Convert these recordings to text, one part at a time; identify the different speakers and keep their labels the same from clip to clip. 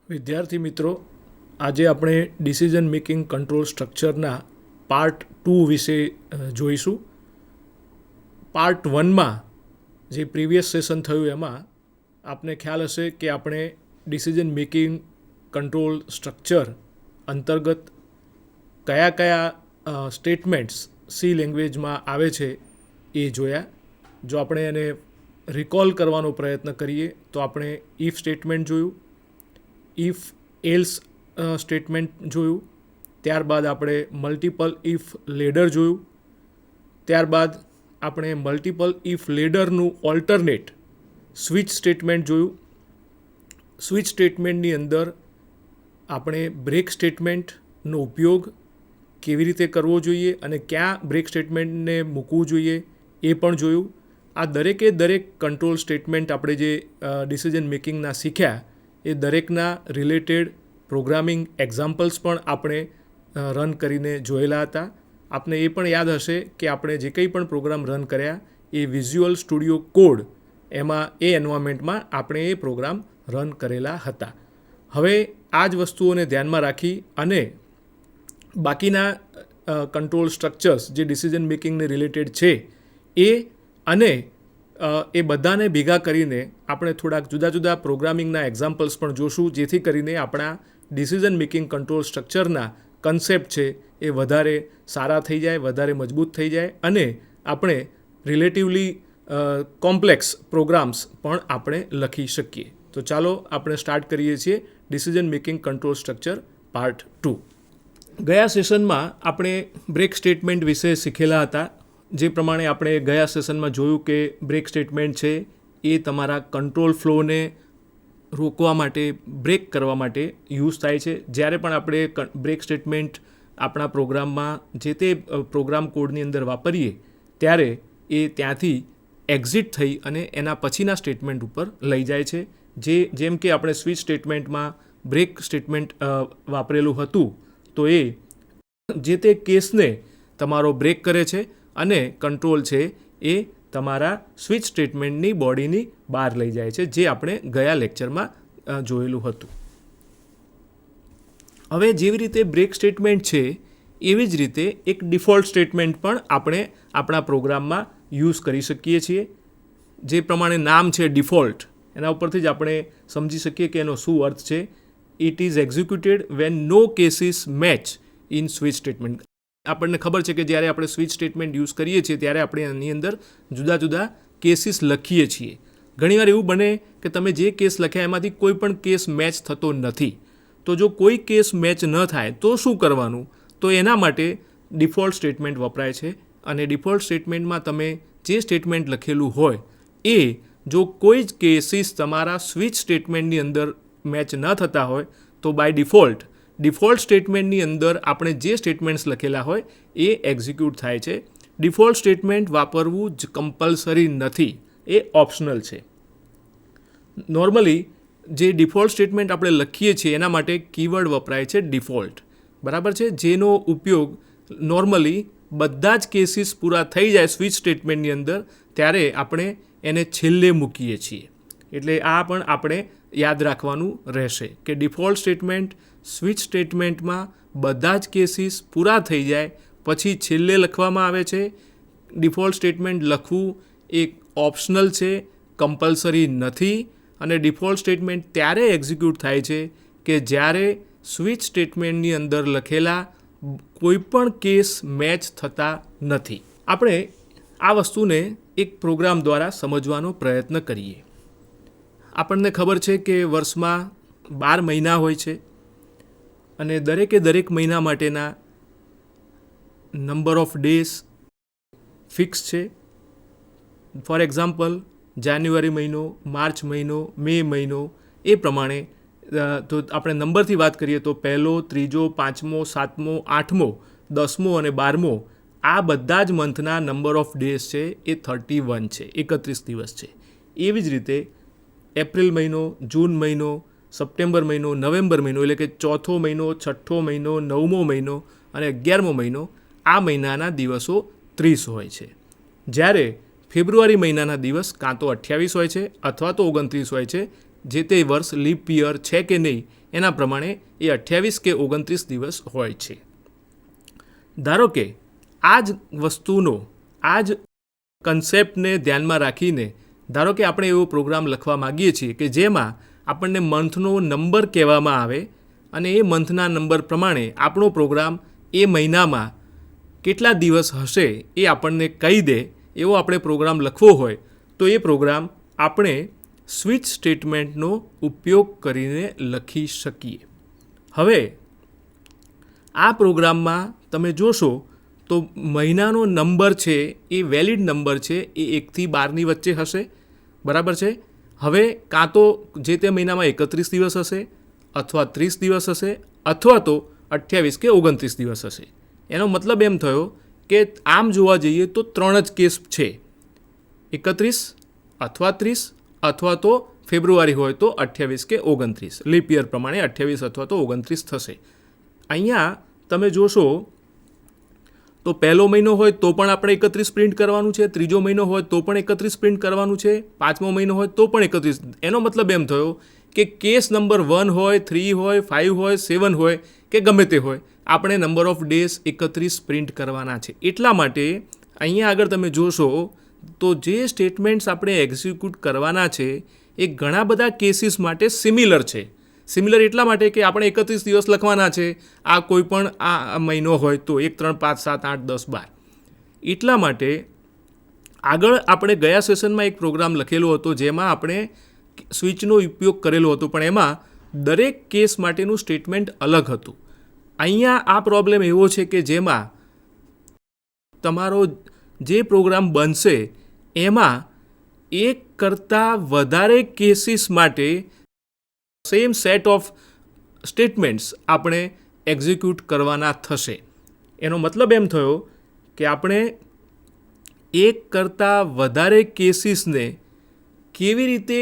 Speaker 1: વિદ્યાર્થી મિત્રો, આજે આપણે ડિસિઝન મેકિંગ કંટ્રોલ સ્ટ્રક્ચરના પાર્ટ 2 વિશે જોઈશું. પાર્ટ 1માં જે પ્રીવિયસ સેશન થયું એમાં આપને ખ્યાલ હશે કે આપણે ડિસિઝન મેકિંગ કંટ્રોલ સ્ટ્રક્ચર અંતર્ગત કયા કયા સ્ટેટમેન્ટ્સ સી લેંગ્વેજમાં આવે છે એ જોયા. જો આપણે એને રિકોલ કરવાનો પ્રયત્ન કરીએ તો આપણે ઇફ સ્ટેટમેન્ટ જોયું, ઇફ એલ્સ સ્ટેટમેન્ટ જોયું, ત્યારબાદ આપણે મલ્ટિપલ ઇફ લેડર જોયું, ત્યારબાદ આપણે મલ્ટિપલ ઇફ લેડરનું ઓલ્ટરનેટ સ્વિચ સ્ટેટમેન્ટ જોયું. સ્વિચ સ્ટેટમેન્ટની અંદર આપણે બ્રેક સ્ટેટમેન્ટનો ઉપયોગ કેવી રીતે કરવો જોઈએ અને ક્યાં બ્રેક સ્ટેટમેન્ટને મૂકવું જોઈએ એ પણ જોયું. આ દરેકે દરેક કંટ્રોલ સ્ટેટમેન્ટ આપણે જે ડિસિઝન મેકિંગના શીખ્યા એ દરેકના રિલેટેડ પ્રોગ્રામિંગ એક્ઝામ્પલ્સ પણ આપણે રન કરીને જોયેલા હતા. આપને એ પણ યાદ હશે કે આપણે જે કંઈ પણ પ્રોગ્રામ રન કર્યા એ વિઝ્યુઅલ સ્ટુડિયો કોડ એમાં એ એન્વાયરમેન્ટમાં આપણે એ પ્રોગ્રામ રન કરેલા હતા. હવે આ જ વસ્તુઓને ધ્યાનમાં રાખી અને બાકીના કંટ્રોલ સ્ટ્રક્ચર્સ જે ડિસિઝન મેકિંગને રિલેટેડ છે એ બધાને ભેગા કરીને આપણે થોડાક જુદા જુદા પ્રોગ્રામિંગના એક્ઝામ્પલ્સ પણ જોશું, જેથી કરીને આપણા ડિસિઝન મેકિંગ કંટ્રોલ સ્ટ્રક્ચરના કન્સેપ્ટ છે એ વધારે સારા થઈ જાય, વધારે મજબૂત થઈ જાય અને આપણે રિલેટિવલી કોમ્પ્લેક્સ પ્રોગ્રામ્સ પણ આપણે લખી શકીએ. તો ચાલો આપણે સ્ટાર્ટ કરીએ છીએ decision making control structure part 2. ગયા સેશનમાં આપણે બ્રેક સ્ટેટમેન્ટ વિશે શીખેલા હતા. જે પ્રમાણે આપણે ગયા સેશનમાં જોયું કે બ્રેક સ્ટેટમેન્ટ છે એ તમારા કંટ્રોલ ફ્લોને રોકવા માટે, બ્રેક કરવા માટે યુઝ થાય છે. જ્યારે પણ આપણે બ્રેક સ્ટેટમેન્ટ આપણા પ્રોગ્રામમાં જે તે પ્રોગ્રામ કોડની અંદર વાપરીએ ત્યારે એ ત્યાંથી એક્ઝિટ થઈ અને એના પછીના સ્ટેટમેન્ટ ઉપર લઈ જાય છે. જેમ કે આપણે સ્વિચ સ્ટેટમેન્ટમાં બ્રેક સ્ટેટમેન્ટ વાપરેલું હતું તો એ જે તે કેસને તમારો બ્રેક કરે છે અને કંટ્રોલ છે એ તમારા સ્વિચ સ્ટેટમેન્ટની બોડીની બહાર લઈ જાય છે, જે આપણે ગયા લેક્ચરમાં જોયેલું હતું. હવે જેવી રીતે બ્રેક સ્ટેટમેન્ટ છે એવી જ રીતે એક ડિફોલ્ટ સ્ટેટમેન્ટ પણ આપણે આપણા પ્રોગ્રામમાં યુઝ કરી શકીએ છીએ. જે પ્રમાણે નામ છે ડિફોલ્ટ, એના ઉપરથી જ આપણે સમજી શકીએ કે એનો શું અર્થ છે. It is executed when no cases match in switch statement. આપણને ખબર છે કે જ્યારે આપણે સ્વિચ સ્ટેટમેન્ટ યુઝ કરીએ છીએ ત્યારે આપણે એની અંદર જુદા જુદા કેસીસ લખીએ છીએ. ઘણીવાર એવું બને કે તમે જે કેસ લખ્યા એમાંથી કોઈ પણ કેસ મેચ થતો નથી. તો જો કોઈ કેસ મેચ ન થાય તો શું કરવાનું? તો એના માટે ડિફોલ્ટ સ્ટેટમેન્ટ વપરાય છે અને ડિફોલ્ટ સ્ટેટમેન્ટમાં તમે જે સ્ટેટમેન્ટ લખેલું હોય એ જો કોઈ જ કેસીસ તમારા સ્વિચ સ્ટેટમેન્ટની અંદર મેચ ન થતા હોય તો બાય ડિફોલ્ટ સ્ટેટમેન્ટની અંદર આપણે જે સ્ટેટમેન્ટ્સ લખેલા હોય એ એક્ઝિક્યુટ થાય છે. ડિફોલ્ટ સ્ટેટમેન્ટ વાપરવું જ કમ્પલસરી નથી, એ ઓપ્શનલ છે. નોર્મલી જે ડિફોલ્ટ સ્ટેટમેન્ટ આપણે લખીએ છીએ એના માટે કીવર્ડ વપરાય છે ડિફોલ્ટ, બરાબર છે, જેનો ઉપયોગ નોર્મલી બધા જ કેસીસ પૂરા થઈ જાય સ્વિચ સ્ટેટમેન્ટની અંદર ત્યારે આપણે એને છેલ્લે મૂકીએ છીએ. એટલે આ પણ આપણે યાદ રાખવાનું રહેશે કે ડિફોલ્ટ સ્ટેટમેન્ટ સ્વિચ સ્ટેટમેન્ટમાં બધા જ કેસીસ પૂરા થઈ જાય પછી છેલ્લે લખવામાં આવે છે. ડિફોલ્ટ સ્ટેટમેન્ટ લખવું એ ઓપ્શનલ છે, કમ્પલસરી નથી. અને ડિફોલ્ટ સ્ટેટમેન્ટ ત્યારે એક્ઝિક્યુટ થાય છે કે જ્યારે સ્વિચ સ્ટેટમેન્ટની અંદર લખેલા કોઈપણ કેસ મેચ થતા નથી. આપણે આ વસ્તુને એક પ્રોગ્રામ દ્વારા સમજવાનો પ્રયત્ન કરીએ. આપણને ખબર છે કે વર્ષમાં 12 મહિના હોય છે અને દરેક મહિના માટેના નંબર ઓફ ડેઝ ફિક્સ છે. ફોર એક્ઝામ્પલ જાન્યુઆરી મહિનો, માર્ચ મહિનો, મે મહિનો, એ પ્રમાણે તો આપણે નંબરથી વાત કરીએ તો 1, 3, 5, 7, 8, 10 અને 12 આ બધા જ મંથના નંબર ઓફ ડેઝ છે એ 31 છે, 31 દિવસ છે. એવી જ રીતે એપ્રિલ મહિનો, જૂન મહિનો, સપ્ટેમ્બર મહિનો, નવેમ્બર મહિનો એટલે કે ચોથો મહિનો, છઠ્ઠો મહિનો, 9મો મહિનો અને 11મો મહિનો, આ મહિનાના દિવસો 30 હોય છે. જ્યારે ફેબ્રુઆરી મહિનાના દિવસ કાં તો 28 હોય છે અથવા તો 29 હોય છે. જે તે વર્ષ લીપ યર છે કે નહીં એના પ્રમાણે એ 28 કે 29 દિવસ હોય છે. ધારો કે આ જ વસ્તુનો આ જ કન્સેપ્ટને ધ્યાનમાં રાખીને ધારો કે આપણે એવો પ્રોગ્રામ લખવા માગીએ છીએ કે જેમાં આપણને મંથનો નંબર કહેવામાં આવે અને એ મંથના નંબર પ્રમાણે આપણો પ્રોગ્રામ એ મહિનામાં કેટલા દિવસ હશે એ આપણને કહી દે એવો આપણે પ્રોગ્રામ લખવો હોય તો એ પ્રોગ્રામ આપણે સ્વિચ સ્ટેટમેન્ટનો ઉપયોગ કરીને લખી શકીએ. હવે આ પ્રોગ્રામમાં તમે જોશો તો મહિનાનો નંબર છે એ વેલિડ નંબર છે એ 1 થી 12ની વચ્ચે હશે. બરાબર છે. હવે કાં તો જે તે મહિનામાં 31 દિવસ હશે અથવા 30 દિવસ હશે અથવા તો 28 કે 29 દિવસ હશે. એનો મતલબ એમ થયો કે આમ જોવા જઈએ તો 3 જ કેસ છે, 31 અથવા 30 અથવા તો ફેબ્રુઆરી હોય તો 28 કે 29. લીપ યર પ્રમાણે 28 અથવા તો 29 થશે. અહીંયા તમે જોશો તો પહેલો મહિનો હોય તો પણ આપણે 31 પ્રિન્ટ કરવાનું છે, ત્રીજો મહિનો હોય તો પણ 31 પ્રિન્ટ કરવાનું છે, પાંચમો મહિનો હોય તો પણ 31. એનો મતલબ એમ થયો કે કેસ નંબર 1 હોય, 3 હોય, 5 હોય, 7 હોય કે ગમે તે હોય, આપણે નંબર ઓફ ડેઝ 31 પ્રિન્ટ કરવાના છે. એટલા માટે અહીંયા આગળ તમે જોશો તો જે સ્ટેટમેન્ટ્સ આપણે એક્ઝિક્યુટ કરવાના છે એ ઘણા બધા કેસીસ માટે સિમિલર છે. સિમિલર એટલા માટે કે આપણે 31 દિવસ લખવાના છે, આ કોઈ પણ આ મહિનો હોય તો 1, 3, 5, 7, 8, 10, 12. એટલા માટે આગળ આપણે ગયા સેશનમાં એક પ્રોગ્રામ લખેલો હતો જેમાં આપણે સ્વિચનો ઉપયોગ કરેલો હતો, પણ એમાં દરેક કેસ માટેનું સ્ટેટમેન્ટ અલગ હતું. અહીંયા આ પ્રોબ્લેમ એવો છે કે જેમાં તમારો જે પ્રોગ્રામ બનશે એમાં એક કરતાં વધારે કેસીસ માટે સેમ સેટ ઓફ સ્ટેટમેન્ટ્સ આપણે એક્ઝિક્યુટ કરવાના થશે. એનો મતલબ એમ થયો કે આપણે એક કરતાં વધારે કેસીસને કેવી રીતે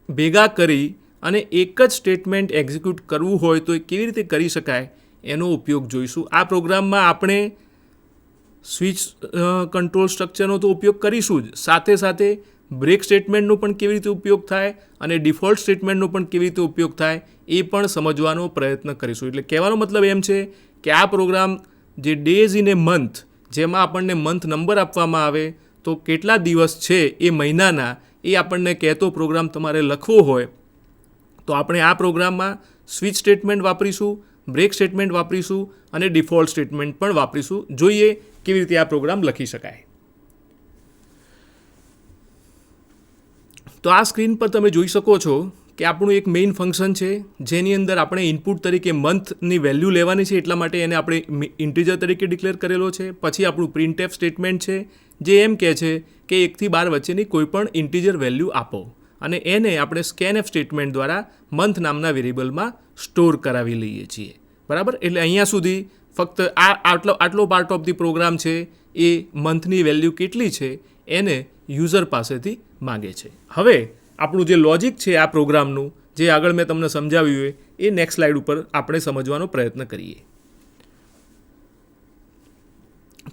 Speaker 1: ભેગા કરી અને એક જ સ્ટેટમેન્ટ એક્ઝિક્યુટ કરવું હોય તો એ કેવી રીતે કરી શકાય એનો ઉપયોગ જોઈશું. આ પ્રોગ્રામમાં આપણે સ્વિચ કંટ્રોલ સ્ટ્રક્ચરનો તો ઉપયોગ કરીશું જ, સાથે સાથે બ્રેક સ્ટેટમેન્ટનો પણ કેવી રીતે ઉપયોગ થાય અને ડિફોલ્ટ સ્ટેટમેન્ટનો પણ કેવી રીતે ઉપયોગ થાય એ પણ સમજવાનો પ્રયત્ન કરીશું. એટલે કહેવાનો મતલબ એમ છે કે આ પ્રોગ્રામ જે ડેઝ ઇન એ મંથ, જેમાં આપણને મંથ નંબર આપવામાં આવે તો કેટલા દિવસ છે એ મહિનાના એ આપણને કહેતો પ્રોગ્રામ તમારે લખવો હોય તો આપણે આ પ્રોગ્રામમાં સ્વિચ સ્ટેટમેન્ટ વાપરીશું, બ્રેક સ્ટેટમેન્ટ વાપરીશું અને ડિફોલ્ટ સ્ટેટમેન્ટ પણ વાપરીશું. જોઈએ કેવી રીતે આ પ્રોગ્રામ લખી શકાય. તો આ સ્ક્રીન પર તમે જોઈ શકો છો કે આપણું એક મેઇન ફંક્શન છે જેની અંદર આપણે ઇનપુટ તરીકે મંથની વેલ્યુ લેવાની છે, એટલા માટે એને આપણે ઇન્ટીજર તરીકે ડિક્લેર કરેલો છે. પછી આપણું પ્રિન્ટએફ સ્ટેટમેન્ટ છે જે એમ કહે છે કે 1 થી 12 વચ્ચેની કોઈ પણ ઇન્ટીજર વેલ્યુ આપો અને એને આપણે સ્કેનએફ સ્ટેટમેન્ટ દ્વારા મંથ નામના વેરિયેબલમાં સ્ટોર કરાવી લઈએ છીએ. બરાબર. એટલે અહીંયા સુધી ફક્ત આટલો પાર્ટ ઓફ ધી પ્રોગ્રામ છે એ મંથની વેલ્યુ કેટલી છે એને યુઝર પાસેથી માગે છે. હવે આપણું જે લોજિક છે આ પ્રોગ્રામનું, જે આગળ મેં તમને સમજાવ્યું એ નેક્સ્ટ સ્લાઇડ ઉપર આપણે સમજવાનો પ્રયત્ન કરીએ.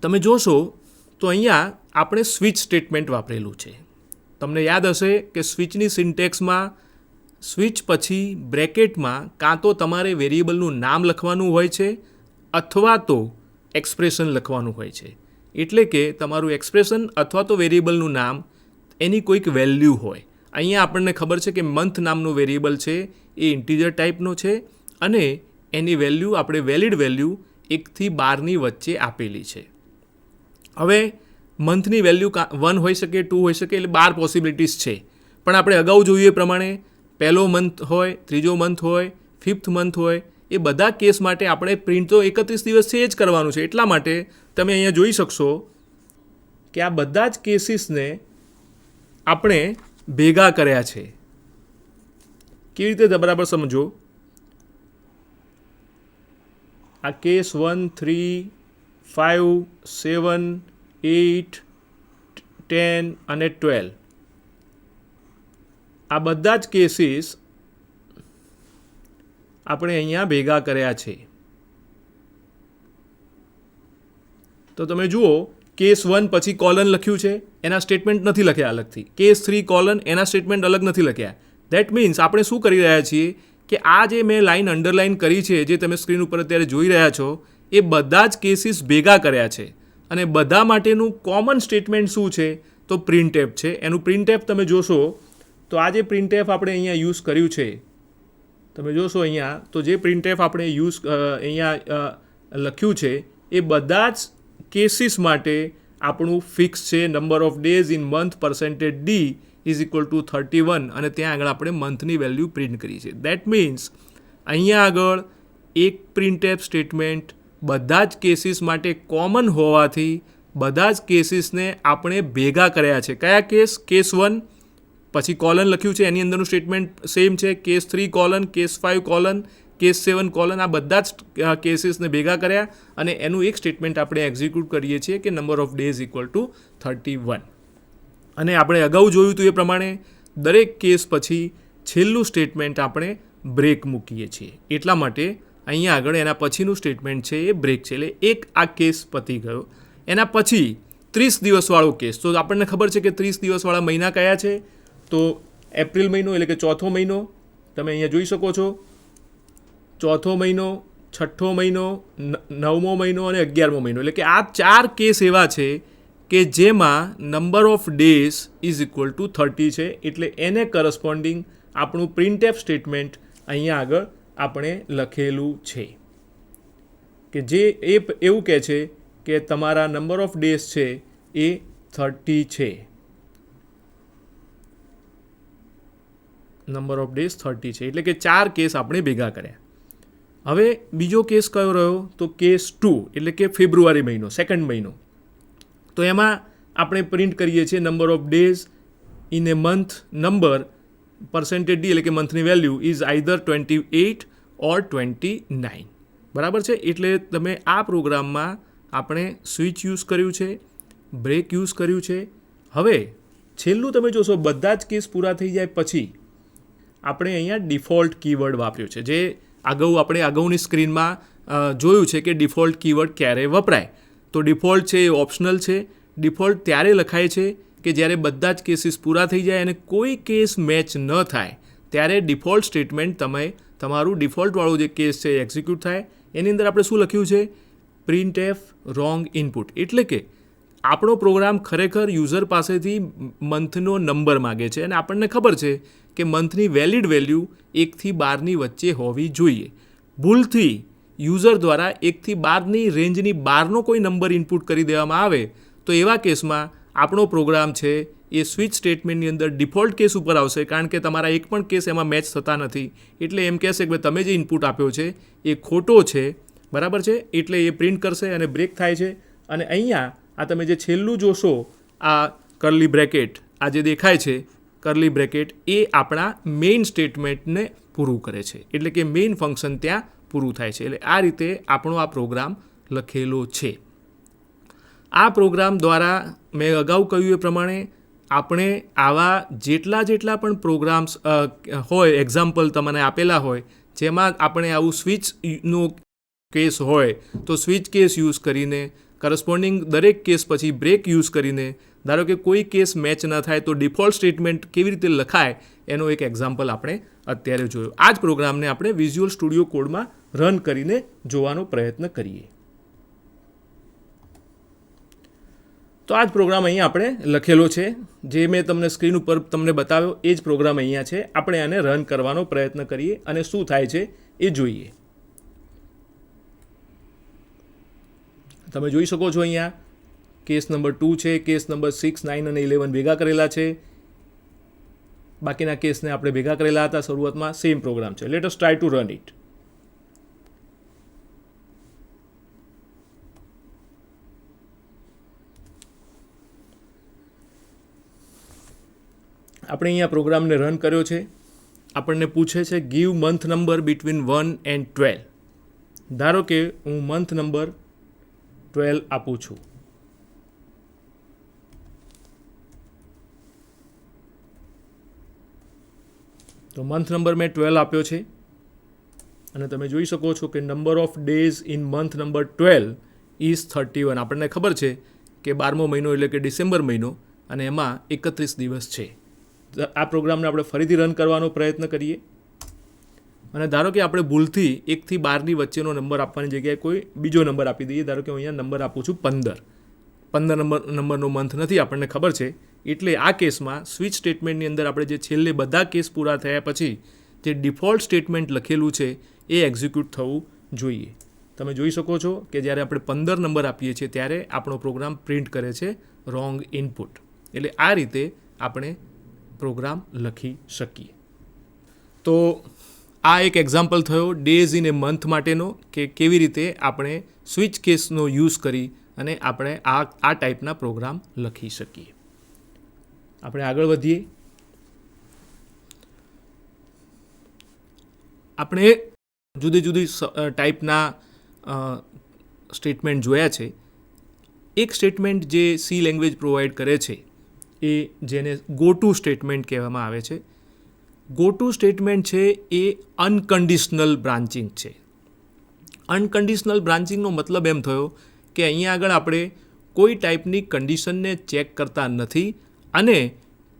Speaker 1: તમે જોશો તો અહીંયા આપણે સ્વિચ સ્ટેટમેન્ટ વાપરેલું છે. તમને યાદ હશે કે સ્વિચની સિન્ટેક્સમાં સ્વિચ પછી બ્રેકેટમાં કાં તો તમારે વેરિયેબલનું નામ લખવાનું હોય છે અથવા તો એક્સપ્રેશન લખવાનું હોય છે. એટલે કે તમારું એક્સપ્રેશન અથવા તો વેરિયેબલનું નામ એની કોઈક વેલ્યુ હોય. અહીંયા આપણને ખબર છે કે મંથ નામનો વેરિયેબલ છે એ ઇન્ટીજર ટાઈપનો છે અને એની વેલ્યુ આપણે વેલિડ વેલ્યુ 1 થી 12ની વચ્ચે આપેલી છે. હવે મંથની વેલ્યુ 1 હોઈ શકે, 2 હોઈ શકે, એટલે 12 પોસિબિલિટીઝ છે. પણ આપણે અગાઉ જોઈએ પ્રમાણે પહેલો મંથ હોય, ત્રીજો મંથ હોય, 5th મંથ હોય, એ બધા કેસ માટે આપણે પ્રિન્ટ તો 31 દિવસ છે એ જ કરવાનું છે. એટલા માટે તમે અહીંયા જોઈ શકશો કે આ બધા જ કેસીસને આપણે ભેગા કર્યા છે. કેવી રીતે બરાબર સમજો. આ કેસ 1, 3, 5, 7, 8, 10 અને 12, આ બધા જ કેસીસ આપણે અહીંયા ભેગા કર્યા છે. તો તમે જુઓ કેસ 1 પછી કોલન લખ્યું છે, એના સ્ટેટમેન્ટ નથી લખ્યા અલગથી. કેસ 3 કોલન, એના સ્ટેટમેન્ટ અલગ નથી લખ્યા. ધેટ મીન્સ આપણે શું કરી રહ્યા છીએ કે આ જે મેં લાઈન અંડરલાઇન કરી છે, જે તમે સ્ક્રીન ઉપર અત્યારે જોઈ રહ્યા છો, એ બધા જ કેસીસ ભેગા કર્યા છે અને બધા માટેનું કોમન સ્ટેટમેન્ટ શું છે? તો પ્રિન્ટએફ છે. એનું પ્રિન્ટએફ તમે જોશો તો આ જે પ્રિન્ટએફ આપણે અહીંયા યુઝ કર્યું છે, તમે જોશો અહીંયા, તો જે પ્રિન્ટએફ આપણે અહીંયા લખ્યું છે એ બધા જ કેસીસ માટે આપણું ફિક્સ છે. Number of days in month %d is equal two 31 અને ત્યાં આગળ આપણે મંથની વેલ્યુ પ્રિન્ટ કરી છે. દેટ મીન્સ અહીંયા આગળ એક પ્રિન્ટએફ સ્ટેટમેન્ટ બધા જ કેસીસ માટે કોમન હોવાથી બધા જ કેસીસને આપણે ભેગા કર્યા છે. કયા કેસ? કેસ 1, પછી કોલન લખ્યું છે, એની અંદરનું સ્ટેટમેન્ટ સેમ છે, case 3 colon, case 5 colon, case 7 colon, આ બધા જ કેસીસને ભેગા કર્યા અને એનું એક સ્ટેટમેન્ટ આપણે એક્ઝિક્યુટ કરીએ છીએ કે number of days equal to 31. અને આપણે અગાઉ જોયું હતું એ પ્રમાણે દરેક કેસ પછી છેલ્લું સ્ટેટમેન્ટ આપણે બ્રેક મૂકીએ છીએ. એટલા માટે અહીંયા આગળ એના પછીનું સ્ટેટમેન્ટ છે એ બ્રેક છે. એટલે એક આ કેસ પતી ગયો. એના પછી 30 દિવસવાળો કેસ. તો આપણને ખબર છે કે 30 દિવસવાળા મહિના કયા છે? તો એપ્રિલ મહિનો એટલે કે ચોથો મહિનો, તમે અહીંયા જોઈ શકો છો, ચોથો મહિનો, છઠ્ઠો મહિનો, 9મો મહિનો અને 11મો મહિનો. એટલે કે આ 4 કેસ એવા છે કે જેમાં number of days is equal two 30 છે. એટલે એને કરસ્પોન્ડિંગ આપણું પ્રિન્ટએફ સ્ટેટમેન્ટ અહીંયા આગળ આપણે લખેલું છે કે જે એવું કહે છે કે તમારા નંબર ઓફ ડેઝ છે એ 30 છે. નંબર ઓફ ડેઝ 30 છે. એટલે કે 4 કેસ આપણે ભેગા કર્યા. હવે બીજો કેસ કયો રહ્યો? તો કેસ 2 એટલે કે ફેબ્રુઆરી મહિનો, સેકન્ડ મહિનો. તો એમાં આપણે પ્રિન્ટ કરીએ છીએ number of days in A month number %d એટલે કે મંથની વેલ્યુ ઇઝ આઈધર 28 ઓર 29. બરાબર છે? એટલે તમે આ પ્રોગ્રામમાં આપણે સ્વિચ યુઝ કર્યું છે, બ્રેક યુઝ કર્યું છે. હવે છેલ્લું તમે જોશો બધા જ કેસ પૂરા થઈ જાય પછી આપણે અહીંયા ડિફોલ્ટ કીવર્ડ વાપર્યો છે, જે આપણે અગાઉની સ્ક્રીનમાં જોયું છે કે ડિફોલ્ટ કીવર્ડ ક્યારે વપરાય. તો ડિફોલ્ટ છે એ ઓપ્શનલ છે. ડિફોલ્ટ ત્યારે લખાય છે કે જ્યારે બધા જ કેસીસ પૂરા થઈ જાય અને કોઈ કેસ મેચ ન થાય ત્યારે ડિફોલ્ટ સ્ટેટમેન્ટ તમારું ડિફોલ્ટવાળું જે કેસ છે એ એક્ઝિક્યુટ થાય. એની અંદર આપણે શું લખ્યું છે? Printf wrong input. એટલે કે આપણો પ્રોગ્રામ ખરેખર યુઝર પાસેથી મંથનો નંબર માગે છે અને આપણને ખબર છે કે મંથની વેલિડ વેલ્યુ 1 થી 12ની વચ્ચે હોવી જોઈએ. ભૂલથી યુઝર દ્વારા 1 થી 12ની રેન્જની બહારનો કોઈ નંબર ઇનપુટ કરી દેવામાં આવે તો એવા કેસમાં આપણો પ્રોગ્રામ છે એ સ્વિચ સ્ટેટમેન્ટની અંદર ડિફોલ્ટ કેસ ઉપર આવશે, કારણ કે તમારા એક પણ કેસ એમાં મેચ થતા નથી. એટલે એમ કહેશે કે તમે જે ઇનપુટ આપ્યો છે એ ખોટો છે. બરાબર છે? એટલે એ પ્રિન્ટ કરશે અને બ્રેક થાય છે. અને અહીંયા આ તમે જે છેલ્લું જોશો, આ કર્લી બ્રેકેટ, આ જે દેખાય છે કર્લી બ્રેકેટ, એ આપણા મેઇન સ્ટેટમેન્ટને પૂરું કરે છે. એટલે કે મેઇન ફંક્શન ત્યાં પૂરું થાય છે. એટલે આ રીતે આપણો આ પ્રોગ્રામ લખેલો છે. આ પ્રોગ્રામ દ્વારા મેં અગાઉ કહ્યું એ પ્રમાણે આપણે આવા જેટલા પણ પ્રોગ્રામ્સ હોય, એક્ઝામ્પલ તમને આપેલા હોય, જેમાં આપણે આવું સ્વિચનો કેસ હોય તો સ્વિચ કેસ યુઝ કરીને કરસ્પોન્ડિંગ દરેક કેસ પછી બ્રેક યુઝ કરીને, ધારો કે કોઈ કેસ મેચ ન થાય તો ડિફોલ્ટ સ્ટેટમેન્ટ કેવી રીતે લખાય એનો એક એક્ઝામ્પલ આપણે અત્યારે જોયો. આ જ પ્રોગ્રામને આપણે વિઝ્યુઅલ સ્ટુડિયો કોડમાં રન કરીને જોવાનો પ્રયત્ન કરીએ. તો આ જ પ્રોગ્રામ અહીંયા આપણે લખેલો છે, જે મેં તમને સ્ક્રીન ઉપર તમને બતાવ્યો એ જ પ્રોગ્રામ અહીંયા છે. આપણે આને રન કરવાનો પ્રયત્ન કરીએ અને શું થાય છે એ જોઈએ. તમે જોઈ શકો છો અહીંયા કેસ નંબર 2 છે, કેસ નંબર 6, 9 અને 11 ભેગા કરેલા છે. બાકીના કેસને આપણે ભેગા કરેલા હતા શરૂઆતમાં. સેમ પ્રોગ્રામ છે. Let us try to run it. આપણે અહીંયા પ્રોગ્રામને રન કર્યો છે. આપણને પૂછે છે give month number between 1 and 12. ધારો કે હું મંથ નંબર 12 આપું છું. તો મંથ નંબર મેં 12 આપ્યો છે અને તમે જોઈ શકો છો કે number of days in month number 12 is 31. આપણને ખબર છે કે 12મો મહિનો એટલે કે ડિસેમ્બર મહિનો અને એમાં 31 દિવસ છે. આ પ્રોગ્રામને આપણે ફરીથી રન કરવાનો પ્રયત્ન કરીએ અને ધારો કે આપણે ભૂલથી 1 થી 12ની વચ્ચેનો નંબર આપવાની જગ્યાએ કોઈ બીજો નંબર આપી દઈએ. ધારો કે હું અહીંયા નંબર આપું છું 15 નંબરનો મંથ નથી આપણને ખબર છે. એટલે આ કેસમાં સ્વિચ સ્ટેટમેન્ટની અંદર આપણે જે છેલ્લે બધા કેસ પૂરા થયા પછી જે ડિફોલ્ટ સ્ટેટમેન્ટ લખેલું છે એ એક્ઝિક્યુટ થવું જોઈએ. તમે જોઈ શકો છો કે જ્યારે આપણે 15 નંબર આપીએ છીએ ત્યારે આપણો પ્રોગ્રામ પ્રિન્ટ કરે છે રોંગ ઇનપુટ. એટલે આ રીતે આપણે પ્રોગ્રામ લખી શકીએ. તો આ એક એક્ઝામ્પલ થયો ડેઝ ઇન એ મંથ માટેનો કે કેવી રીતે આપણે સ્વિચ કેસનો યુઝ કરી અને આપણે આ ટાઈપના પ્રોગ્રામ લખી શકીએ. આપણે આગળ વધીએ. આપણે જુદી જુદી ટાઈપના સ્ટેટમેન્ટ જોયા છે. એક સ્ટેટમેન્ટ જે સી લેંગ્વેજ પ્રોવાઈડ કરે છે એ જેને ગો ટુ સ્ટેટમેન્ટ કહેવામાં આવે છે. ગો ટુ સ્ટેટમેન્ટ છે એ અનકન્ડિશનલ બ્રાન્ચિંગ છે. અનકન્ડિશનલ બ્રાન્ચિંગનો મતલબ એમ થયો કે અહીંયા આગળ આપણે કોઈ ટાઈપની કન્ડિશનને ચેક કરતા નથી અને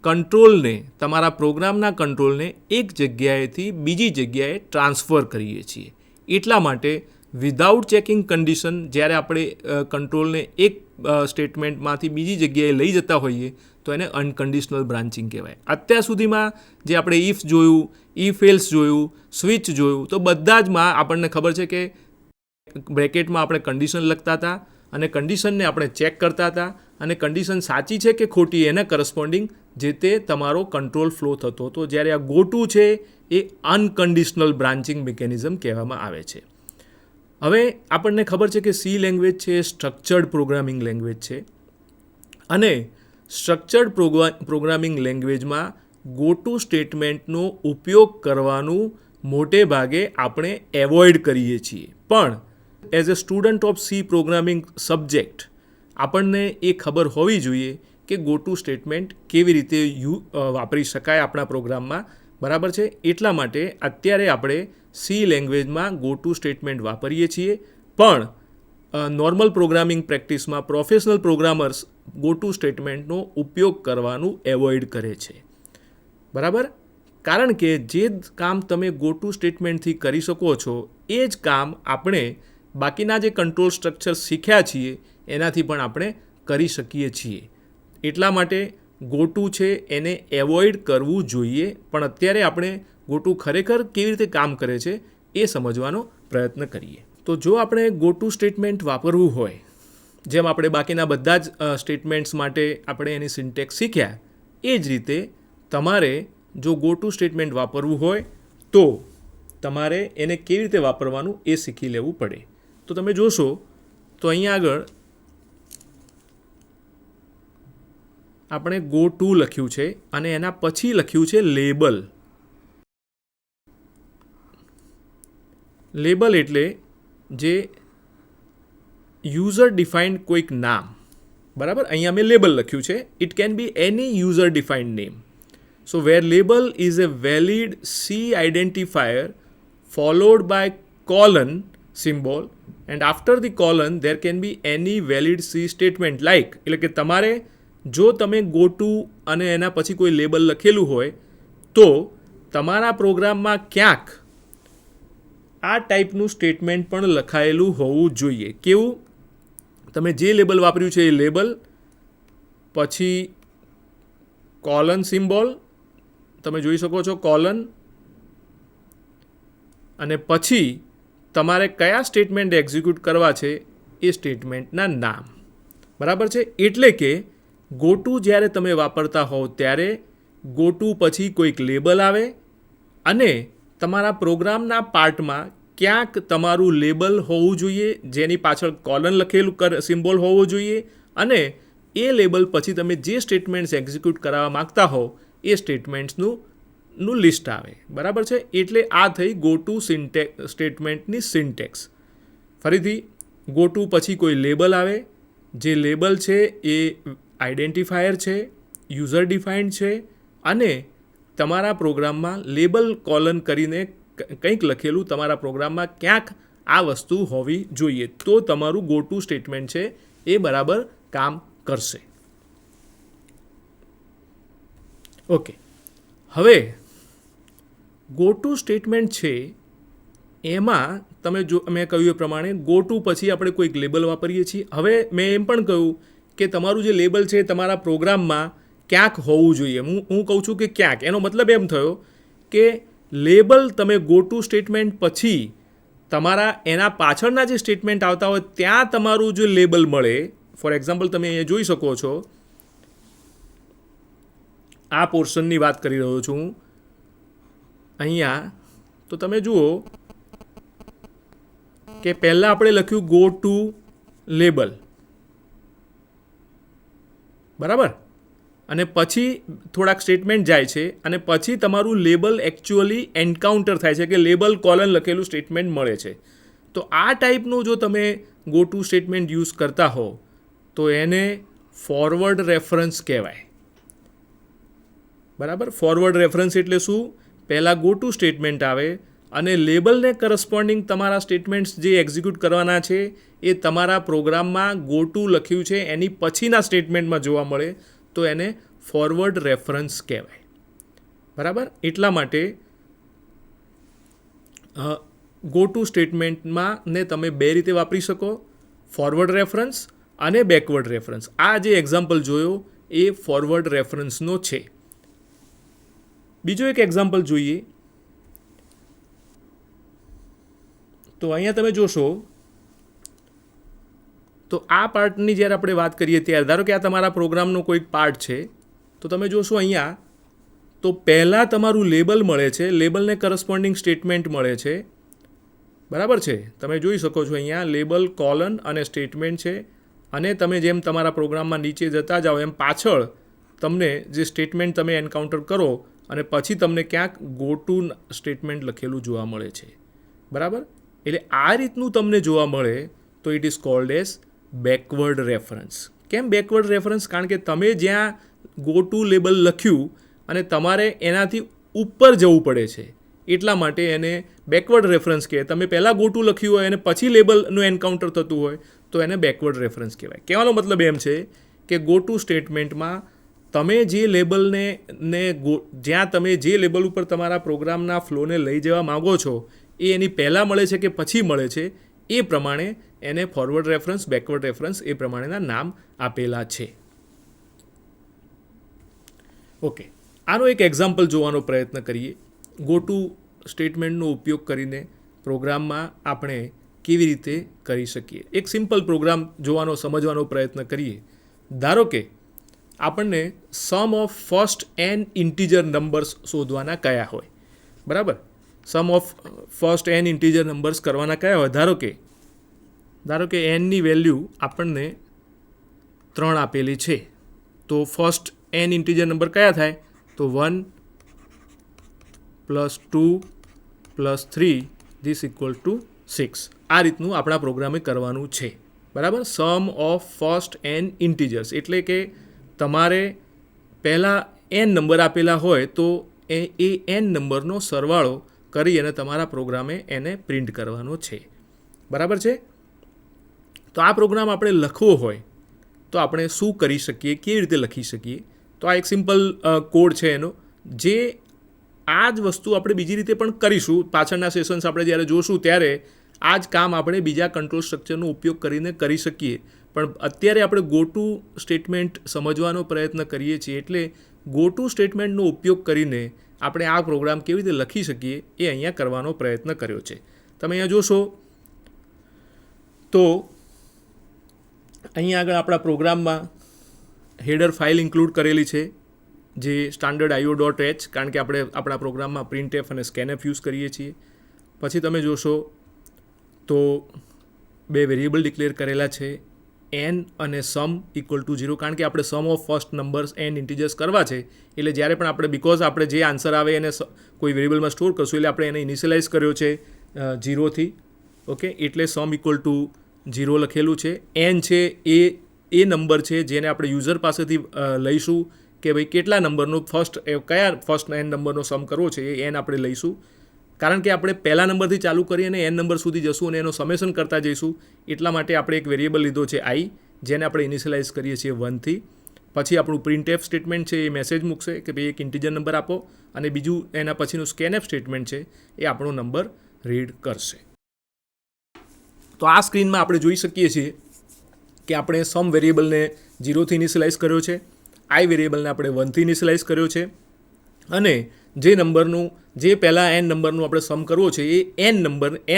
Speaker 1: કંટ્રોલને તમારા પ્રોગ્રામના કંટ્રોલને એક જગ્યાએથી બીજી જગ્યાએ ટ્રાન્સફર કરીએ છીએ. એટલા માટે વિધાઉટ ચેકિંગ કન્ડિશન જ્યારે આપણે કંટ્રોલને એક સ્ટેટમેન્ટમાંથી બીજી જગ્યાએ લઈ જતા હોઈએ તો એને અનકન્ડિશનલ બ્રાન્ચિંગ કહેવાય. અત્યાર સુધીમાં જે આપણે ઇફ જોયું, ઇફ એલ્સ જોયું, સ્વિચ જોયું તો બધા જમાં આપણને ખબર છે કે બ્રેકેટમાં આપણે કન્ડિશન લખતા હતા અને કન્ડિશનને આપણે ચેક કરતા હતા અને કન્ડિશન સાચી છે કે ખોટી એના કરસ્પોન્ડિંગ જે તે તમારો કંટ્રોલ ફ્લો થતો હતો. જ્યારે આ ગો ટુ છે એ અનકન્ડિશનલ બ્રાન્ચિંગ મિકેનિઝમ કહેવામાં આવે છે. હવે આપણને ખબર છે કે સી લેંગ્વેજ છે એ સ્ટ્રક્ચર્ડ પ્રોગ્રામિંગ લેંગ્વેજ છે અને સ્ટ્રક્ચર્ડ પ્રોગ્રામિંગ લેંગ્વેજમાં ગો ટુ સ્ટેટમેન્ટનો ઉપયોગ કરવાનું મોટે ભાગે આપણે એવોઇડ કરીએ છીએ. પણ as a student of C programming subject આપણને એ ખબર હોવી જોઈએ કે ગો ટુ સ્ટેટમેન્ટ કેવી રીતે વાપરી શકાય આપણા પ્રોગ્રામમાં. બરાબર છે. એટલા માટે અત્યારે આપણે સી લેંગ્વેજમાં ગો ટુ સ્ટેટમેન્ટ વાપરીએ છીએ. પણ નોર્મલ પ્રોગ્રામિંગ પ્રેક્ટિસમાં પ્રોફેશનલ પ્રોગ્રામર્સ ગો ટુ સ્ટેટમેન્ટનો ઉપયોગ કરવાનું એવોઇડ કરે છે. બરાબર. કારણ કે જે કામ તમે ગો ટુ સ્ટેટમેન્ટથી કરી શકો છો એ જ કામ આપણે બાકીના જે કંટ્રોલ સ્ટ્રક્ચર શીખ્યા છીએ એનાથી પણ આપણે કરી શકીએ છીએ. એટલા માટે ગો ટુ છે એને એવોઇડ કરવું જોઈએ. પણ અત્યારે આપણે ગો ટુ ખરેખર કેવી રીતે કામ કરે છે એ સમજવાનો પ્રયત્ન કરીએ. તો જો આપણે ગો ટુ સ્ટેટમેન્ટ વાપરવું હોય, જેમ આપણે બાકીના બધા જ સ્ટેટમેન્ટ્સ માટે આપણે એની સિન્ટેક્સ શીખ્યા એ જ રીતે તમારે જો ગો ટુ સ્ટેટમેન્ટ વાપરવું હોય તો તમારે એને કેવી રીતે વાપરવાનું એ શીખી લેવું પડે. તો તમે જોશો તો અહીંયા આગળ આપણે ગો ટુ લખ્યું છે અને એના પછી લખ્યું છે લેબલ. લેબલ એટલે જે યુઝર ડિફાઇન્ડ કોઈક નામ. બરાબર. અહીંયા મેં લેબલ લખ્યું છે. It can be any user defined name. So where label is a valid C identifier followed by colon symbol and after the colon there can be any valid C statement like એટલે કે તમારે જો તમે go to અને એના પછી કોઈ label લખેલું હોય તો તમારા પ્રોગ્રામમાં ક્યાંક આ ટાઈપનું સ્ટેટમેન્ટ પણ લખાયેલું હોવું જોઈએ. કેવું? તમે જે લેબલ વાપર્યું છે એ લેબલ પછી કોલન સિમ્બોલ તમે જોઈ શકો છો કોલન અને પછી તમારે કયા સ્ટેટમેન્ટ એક્ઝિક્યુટ કરવા છે એ સ્ટેટમેન્ટના નામ. બરાબર છે. એટલે કે ગો ટુ જ્યારે તમે વાપરતા હોવ ત્યારે ગો ટુ પછી કોઈક લેબલ આવે અને તમારા પ્રોગ્રામના પાર્ટમાં ક્યાંક તમારું લેબલ હોવું જોઈએ જેની પાછળ કોલન લખેલું સિમ્બોલ હોવો જોઈએ અને એ લેબલ પછી તમે જે સ્ટેટમેન્ટ્સ એક્ઝિક્યુટ કરાવવા માગતા હો એ સ્ટેટમેન્ટ્સનું લિસ્ટ આવે. બરાબર છે. એટલે આ થઈ ગો ટુ સ્ટેટમેન્ટની સિન્ટેક્સ. ફરીથી ગો ટુ પછી કોઈ લેબલ આવે, જે લેબલ છે એ આઈડેન્ટિફાયર છે, યુઝર ડિફાઇન્ડ છે અને તમારા પ્રોગ્રામમાં લેબલ કોલન કરીને કંઈક લખેલું તમારા પ્રોગ્રામમાં ક્યાંક આ વસ્તુ હોવી જોઈએ. તો તમારું ગો ટુ સ્ટેટમેન્ટ છે એ બરાબર કામ કરશે. ઓકે. હવે ગો ટુ સ્ટેટમેન્ટ છે એમાં તમે જો મેં કહ્યું એ પ્રમાણે ગો ટુ પછી આપણે કોઈક લેબલ વાપરીએ છીએ. હવે મેં એમ પણ કહ્યું કે તમારું જે લેબલ છે તમારા પ્રોગ્રામમાં ક્યાંક હોવું જોઈએ. હું કહું છું કે ક્યાંક, એનો મતલબ એમ થયો કે લેબલ તમે ગો ટુ સ્ટેટમેન્ટ પછી તમારા એના પાછળના જે સ્ટેટમેન્ટ આવતા હોય ત્યાં તમારું જે લેબલ મળે. ફોર એક્ઝામ્પલ તમે અહીંયા જોઈ શકો છો, આ પોર્શનની વાત કરી રહ્યો છું હું અહીંયા. તો તમે જુઓ કે પહેલાં આપણે લખ્યું ગો ટુ લેબલ, બરાબર, અને પછી થોડાક સ્ટેટમેન્ટ જાય છે અને પછી તમારું લેબલ એકચ્યુઅલી એન્કાઉન્ટર થાય છે કે લેબલ કોલન લખેલું સ્ટેટમેન્ટ મળે છે. તો આ ટાઈપનું જો તમે ગો ટુ સ્ટેટમેન્ટ યુઝ કરતા હો તો એને ફોરવર્ડ રેફરન્સ કહેવાય. બરાબર, ફોરવર્ડ રેફરન્સ એટલે શું? પહેલાં ગો ટુ સ્ટેટમેન્ટ આવે અને લેબલને કરસ્પોન્ડિંગ તમારા સ્ટેટમેન્ટ્સ જે એક્ઝિક્યુટ કરવાના છે એ તમારા પ્રોગ્રામમાં ગો ટુ લખ્યું છે એની પછીના સ્ટેટમેન્ટમાં જોવા મળે તો એને ફોરવર્ડ રેફરન્સ કહેવાય. બરાબર, એટલા માટે ગો ટુ સ્ટેટમેન્ટમાં ને તમે બે રીતે વાપરી શકો, ફોરવર્ડ રેફરન્સ અને બેકવર્ડ રેફરન્સ. આ જે એક્ઝામ્પલ જોયો એ ફોરવર્ડ રેફરન્સનો છે. બીજો એક એક્ઝામ્પલ જોઈએ તો અહીંયા તમે જોશો તો આ પાર્ટની જ્યારે આપણે વાત કરીએ ત્યારે ધારો કે આ તમારા પ્રોગ્રામનો કોઈક પાર્ટ છે તો તમે જોશો અહીંયા તો પહેલાં તમારું લેબલ મળે છે, લેબલને કરસ્પોન્ડિંગ સ્ટેટમેન્ટ મળે છે. બરાબર છે, તમે જોઈ શકો છો અહીંયા લેબલ કોલન અને સ્ટેટમેન્ટ છે અને તમે જેમ તમારા પ્રોગ્રામમાં નીચે જતા જાઓ એમ પાછળ તમને જે સ્ટેટમેન્ટ તમે એન્કાઉન્ટર કરો અને પછી તમને ક્યાંક ગો ટુ સ્ટેટમેન્ટ લખેલું જોવા મળે છે. બરાબર, એટલે આ રીતનું તમને જોવા મળે તો it is called as backward reference. કેમ બેકવર્ડ રેફરન્સ? કારણ કે તમે જ્યાં ગો ટુ લેબલ લખ્યું અને તમારે એનાથી ઉપર જવું પડે છે એટલા માટે એને બેકવર્ડ રેફરન્સ કહે. તમે પહેલાં ગો ટુ લખ્યું હોય અને પછી લેબલનું એન્કાઉન્ટર થતું હોય તો એને બેકવર્ડ રેફરન્સ કહેવાય. કહેવાનો મતલબ એમ છે કે ગો ટુ સ્ટેટમેન્ટમાં તમે જે લેબલને જ્યાં તમે જે લેબલ ઉપર તમારા પ્રોગ્રામના ફ્લોને લઈ જવા માગો છો એ એની પહેલાં મળે છે કે પછી મળે છે એ પ્રમાણે એને ફોરવર્ડ રેફરન્સ, બેકવર્ડ રેફરન્સ એ પ્રમાણેના નામ આપેલા છે. ઓકે, આનો એક એક્ઝામ્પલ જોવાનો પ્રયત્ન કરીએ. ગો ટુ સ્ટેટમેન્ટનો ઉપયોગ કરીને પ્રોગ્રામમાં આપણે કેવી રીતે કરી શકીએ. એક સિમ્પલ પ્રોગ્રામ જોવાનો સમજવાનો પ્રયત્ન કરીએ. ધારો કે આપણને sum of first n integer numbers શોધવાના કયા હોય. બરાબર, sum of first n integer numbers કરવાના કયા હોય. ધારો કે એનની વેલ્યુ આપણને 3 આપેલી છે તો ફર્સ્ટ એન ઇન્ટીજર નંબર કયા થાય? તો 1 + 2 + 3 ધીસ ઇક્વલ ટુ 6. આ રીતનું આપણા પ્રોગ્રામે કરવાનું છે. બરાબર, sum of first N integers એટલે કે તમારે પહેલાં એન નંબર આપેલા હોય તો એ એન નંબરનો સરવાળો કરી અને તમારા પ્રોગ્રામે એને પ્રિન્ટ કરવાનો છે. બરાબર છે, તો આ પ્રોગ્રામ આપણે લખવો હોય તો આપણે શું કરી શકીએ, કેવી રીતે લખી શકીએ? તો આ એક સિમ્પલ કોડ છે એનો, જે આ જ વસ્તુ આપણે બીજી રીતે પણ કરીશું. પાછળના સેશન્સ આપણે જ્યારે જોશું ત્યારે આ જ કામ આપણે બીજા કંટ્રોલ સ્ટ્રક્ચરનો ઉપયોગ કરીને કરી શકીએ. પણ અત્યારે આપણે ગો ટુ સ્ટેટમેન્ટ સમજવાનો પ્રયત્ન કરીએ છીએ એટલે ગો ટુ સ્ટેટમેન્ટનો ઉપયોગ કરીને આપણે આ પ્રોગ્રામ કેવી રીતે લખી શકીએ એ અહીંયા કરવાનો પ્રયત્ન કર્યો છે. તમે અહીંયા જોશો તો અહીંયા આગળ આપણા પ્રોગ્રામમાં હેડર ફાઇલ ઇન્ક્લુડ કરેલી છે જે standardio.h, કારણ કે આપણે આપણા પ્રોગ્રામમાં printf અને scanf યુઝ કરીએ છીએ. પછી તમે જોશો તો 2 વેરિયેબલ ડિક્લેર કરેલા છે, n અને sum = 0, કારણ કે આપણે sum of first numbers n integers કરવા છે એટલે જ્યારે પણ આપણે બિકોઝ આપણે જે આન્સર આવે એને કોઈ વેરિયેબલમાં સ્ટોર કરશું એટલે આપણે એને ઇનિશિયલાઇઝ કર્યો છે 0થી. ઓકે, એટલે સમ = 0 લખેલું છે. n છે એ નંબર છે જેને આપણે યુઝર પાસેથી લઈશું કે ભાઈ કેટલા નંબરનો કયા ફર્સ્ટ n નંબરનો સમ કરવો છે એ n આપણે લઈશું. કારણ કે આપણે પહેલા નંબરથી ચાલુ કરી અને n નંબર સુધી જશું અને એનો સમેશન કરતા જઈશું એટલા માટે આપણે એક વેરિયેબલ લીધો છે i, જેને આપણે ઇનિશિયલાઇઝ કરીએ છીએ 1થી. પછી આપણું printf સ્ટેટમેન્ટ છે એ મેસેજ મૂકશે કે ભાઈ એક ઇન્ટીજર નંબર આપો અને બીજું એના પછીનું scanf સ્ટેટમેન્ટ છે એ આપણો નંબર રીડ કરશે. તો આ સ્ક્રીનમાં આપણે જોઈ શકીએ છીએ કે આપણે સમ વેરિયેબલને 0થી ઇનિશિયલાઇઝ કર્યો છે, આઈ વેરિયેબલને આપણે 1થી ઇનિશિયલાઇઝ કર્યો છે, અને જે પહેલાં n નંબરનું આપણે સમ કરવો છે એ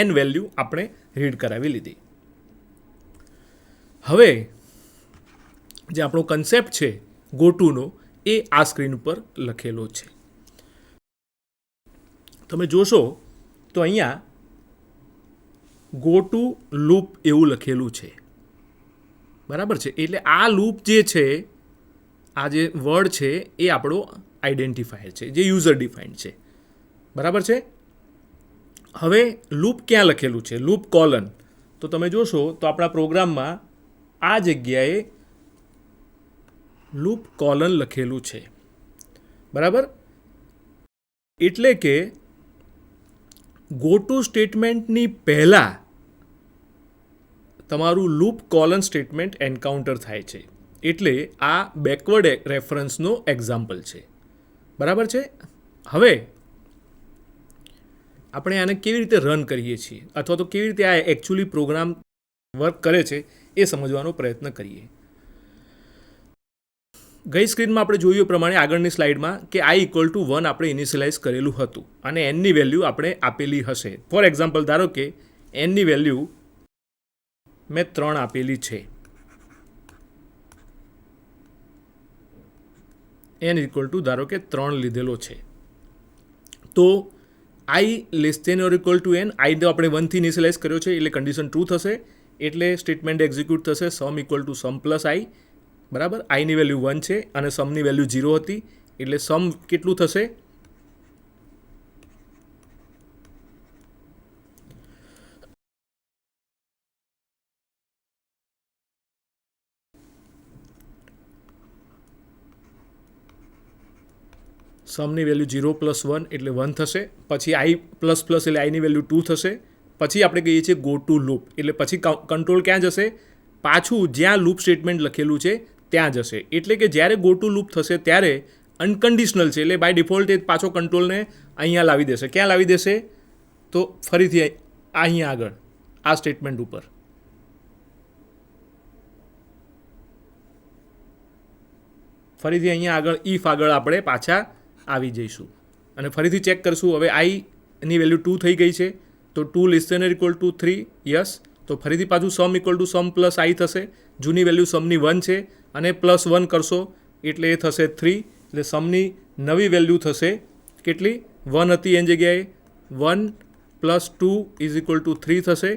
Speaker 1: n વેલ્યુ આપણે રીડ કરાવી લીધી. હવે જે આપણો કન્સેપ્ટ છે ગોટુનો એ આ સ્ક્રીન ઉપર લખેલો છે. તમે જોશો તો અહીંયા ગો ટુ લૂપ એવું લખેલું છે, બરાબર છે. એટલે આ લૂપ જે છે, આ જે વર્ડ છે એ આપણો આઈડેન્ટિફાયર છે, જે યુઝર ડિફાઇન્ડ છે, બરાબર છે. હવે લૂપ ક્યાં લખેલું છે? Loop colon. તો તમે જોશો તો આપણા પ્રોગ્રામમાં આ જગ્યાએ લૂપ કોલન લખેલું છે, બરાબર. એટલે કે ગો ટુ સ્ટેટમેન્ટની પહેલાં તમારું લૂપ કોલન સ્ટેટમેન્ટ એન્કાઉન્ટર થાય છે. એટલે આ બેકવર્ડ રેફરન્સનો એક્ઝામ્પલ છે, બરાબર છે. હવે આપણે આને કેવી રીતે રન કરીએ છીએ અથવા તો કેવી રીતે આ એકચ્યુઅલી પ્રોગ્રામ વર્ક કરે છે એ સમજવાનો પ્રયત્ન કરીએ. ગઈ સ્ક્રીનમાં આપણે જોયું પ્રમાણે આગળની સ્લાઇડમાં કે i = 1 આપણે ઇનિશિયલાઇઝ કરેલું હતું અને nની વેલ્યુ આપણે આપેલી હશે. ફોર એક્ઝામ્પલ, ધારો કે nની વેલ્યુ મેં 3 આપેલી છે. n = ધારો કે 3 લીધેલો છે. તો i <= n, i તો આપણે 1થી ઇનિશિયલાઇઝ કર્યો છે એટલે કન્ડિશન ટ્રુ થશે, એટલે સ્ટેટમેન્ટ એક્ઝિક્યુટ થશે sum = sum + i, બરાબર. આઈની વેલ્યુ 1 છે અને સમની વેલ્યુ 0 હતી, એટલે સમ કેટલું થશે? સમની વેલ્યુ 0 + 1 એટલે 1 થશે. પછી i ++ એટલે આઈની વેલ્યુ 2 થશે. પછી આપણે કહીએ છીએ ગો ટુ લૂપ, એટલે પછી કંટ્રોલ ક્યાં જશે? પાછું જ્યાં લૂપ સ્ટેટમેન્ટ લખેલું છે ત્યાં જશે. એટલે કે જ્યારે ગો ટુ લૂપ થશે ત્યારે અનકન્ડિશનલ છે, એટલે બાય ડિફોલ્ટ એ પાછો કંટ્રોલને અહીંયા લાવી દેશે. ક્યાં લાવી દેશે? તો ફરીથી અહીંયા આગળ આ સ્ટેટમેન્ટ ઉપર. ફરીથી અહીંયા આગળ ઇફ આગળ આપણે પાછા આવી જઈશું અને ફરીથી ચેક કરશું. હવે આઈની વેલ્યુ 2 થઈ ગઈ છે, તો 2 <= 3, યસ. તો ફરીથી પાછું sum = sum + i થશે. જૂની વેલ્યુ સમની 1 છે અને +1 કરશો એટલે એ થશે 3. એટલે સમની નવી વેલ્યુ થશે કેટલી? 1 હતી એની જગ્યાએ 1 + 2 = 3 થશે.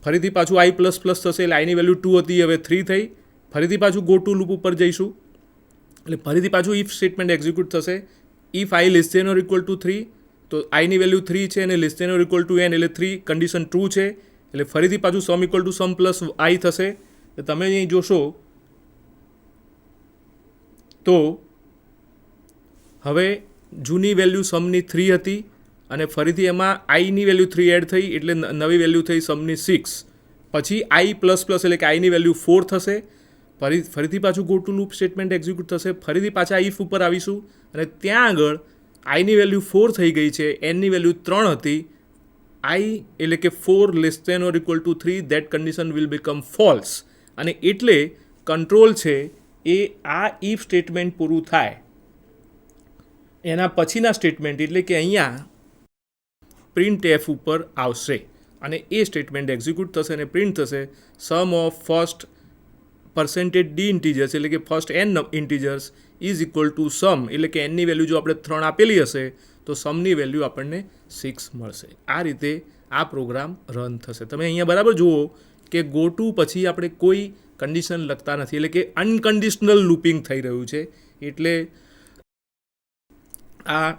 Speaker 1: ફરીથી પાછું i ++ થશે, એટલે આઈની વેલ્યુ 2 હતી, હવે 3 થઈ. ફરીથી પાછું ગો ટુ લૂપ ઉપર જઈશું, એટલે ફરીથી પાછું ઇફ સ્ટેટમેન્ટ એક્ઝિક્યુટ થશે. ઇફ i <= 3, તો આઈની વેલ્યુ 3 છે અને <= n એટલે 3, કન્ડિશન ટ્રુ છે. એટલે ફરીથી પાછું sum = sum + i થશે. તમે અહીં જોશો તો હવે જૂની વેલ્યુ સમની 3 હતી અને ફરીથી એમાં આઈની વેલ્યુ 3 એડ થઈ, એટલે નવી વેલ્યુ થઈ સમની 6. પછી i ++ એટલે કે આઈની વેલ્યુ 4 થશે. ફરીથી પાછું go to loop statement execute થશે. ફરીથી પાછા ઇફ ઉપર આવીશું અને ત્યાં આગળ આઈની વેલ્યુ 4 થઈ ગઈ છે, એનની વેલ્યુ 3 હતી. i એટલે કે 4 <= 3, that condition will become false. અને એટલે કંટ્રોલ છે એ આ ઇફ સ્ટેટમેન્ટ પૂરું થાય એના પછીના સ્ટેટમેન્ટ એટલે કે અહીંયા printf ઉપર આવશે અને એ સ્ટેટમેન્ટ એક્ઝિક્યુટ થશે અને પ્રિન્ટ થશે sum of first %d integers એટલે કે ફર્સ્ટ n ઇન્ટીજર્સ = sum, એટલે કે nની વેલ્યુ જો આપણે 3 આપેલી હશે તો સમની વેલ્યુ આપણને 6 મળશે. આ રીતે આ પ્રોગ્રામ રન થશે. તમે અહીંયા બરાબર જુઓ કે ગો ટુ પછી આપણે કોઈ કન્ડિશન લખતા નથી, એટલે કે અનકન્ડિશનલ લૂપિંગ થઈ રહ્યું છે. એટલે આ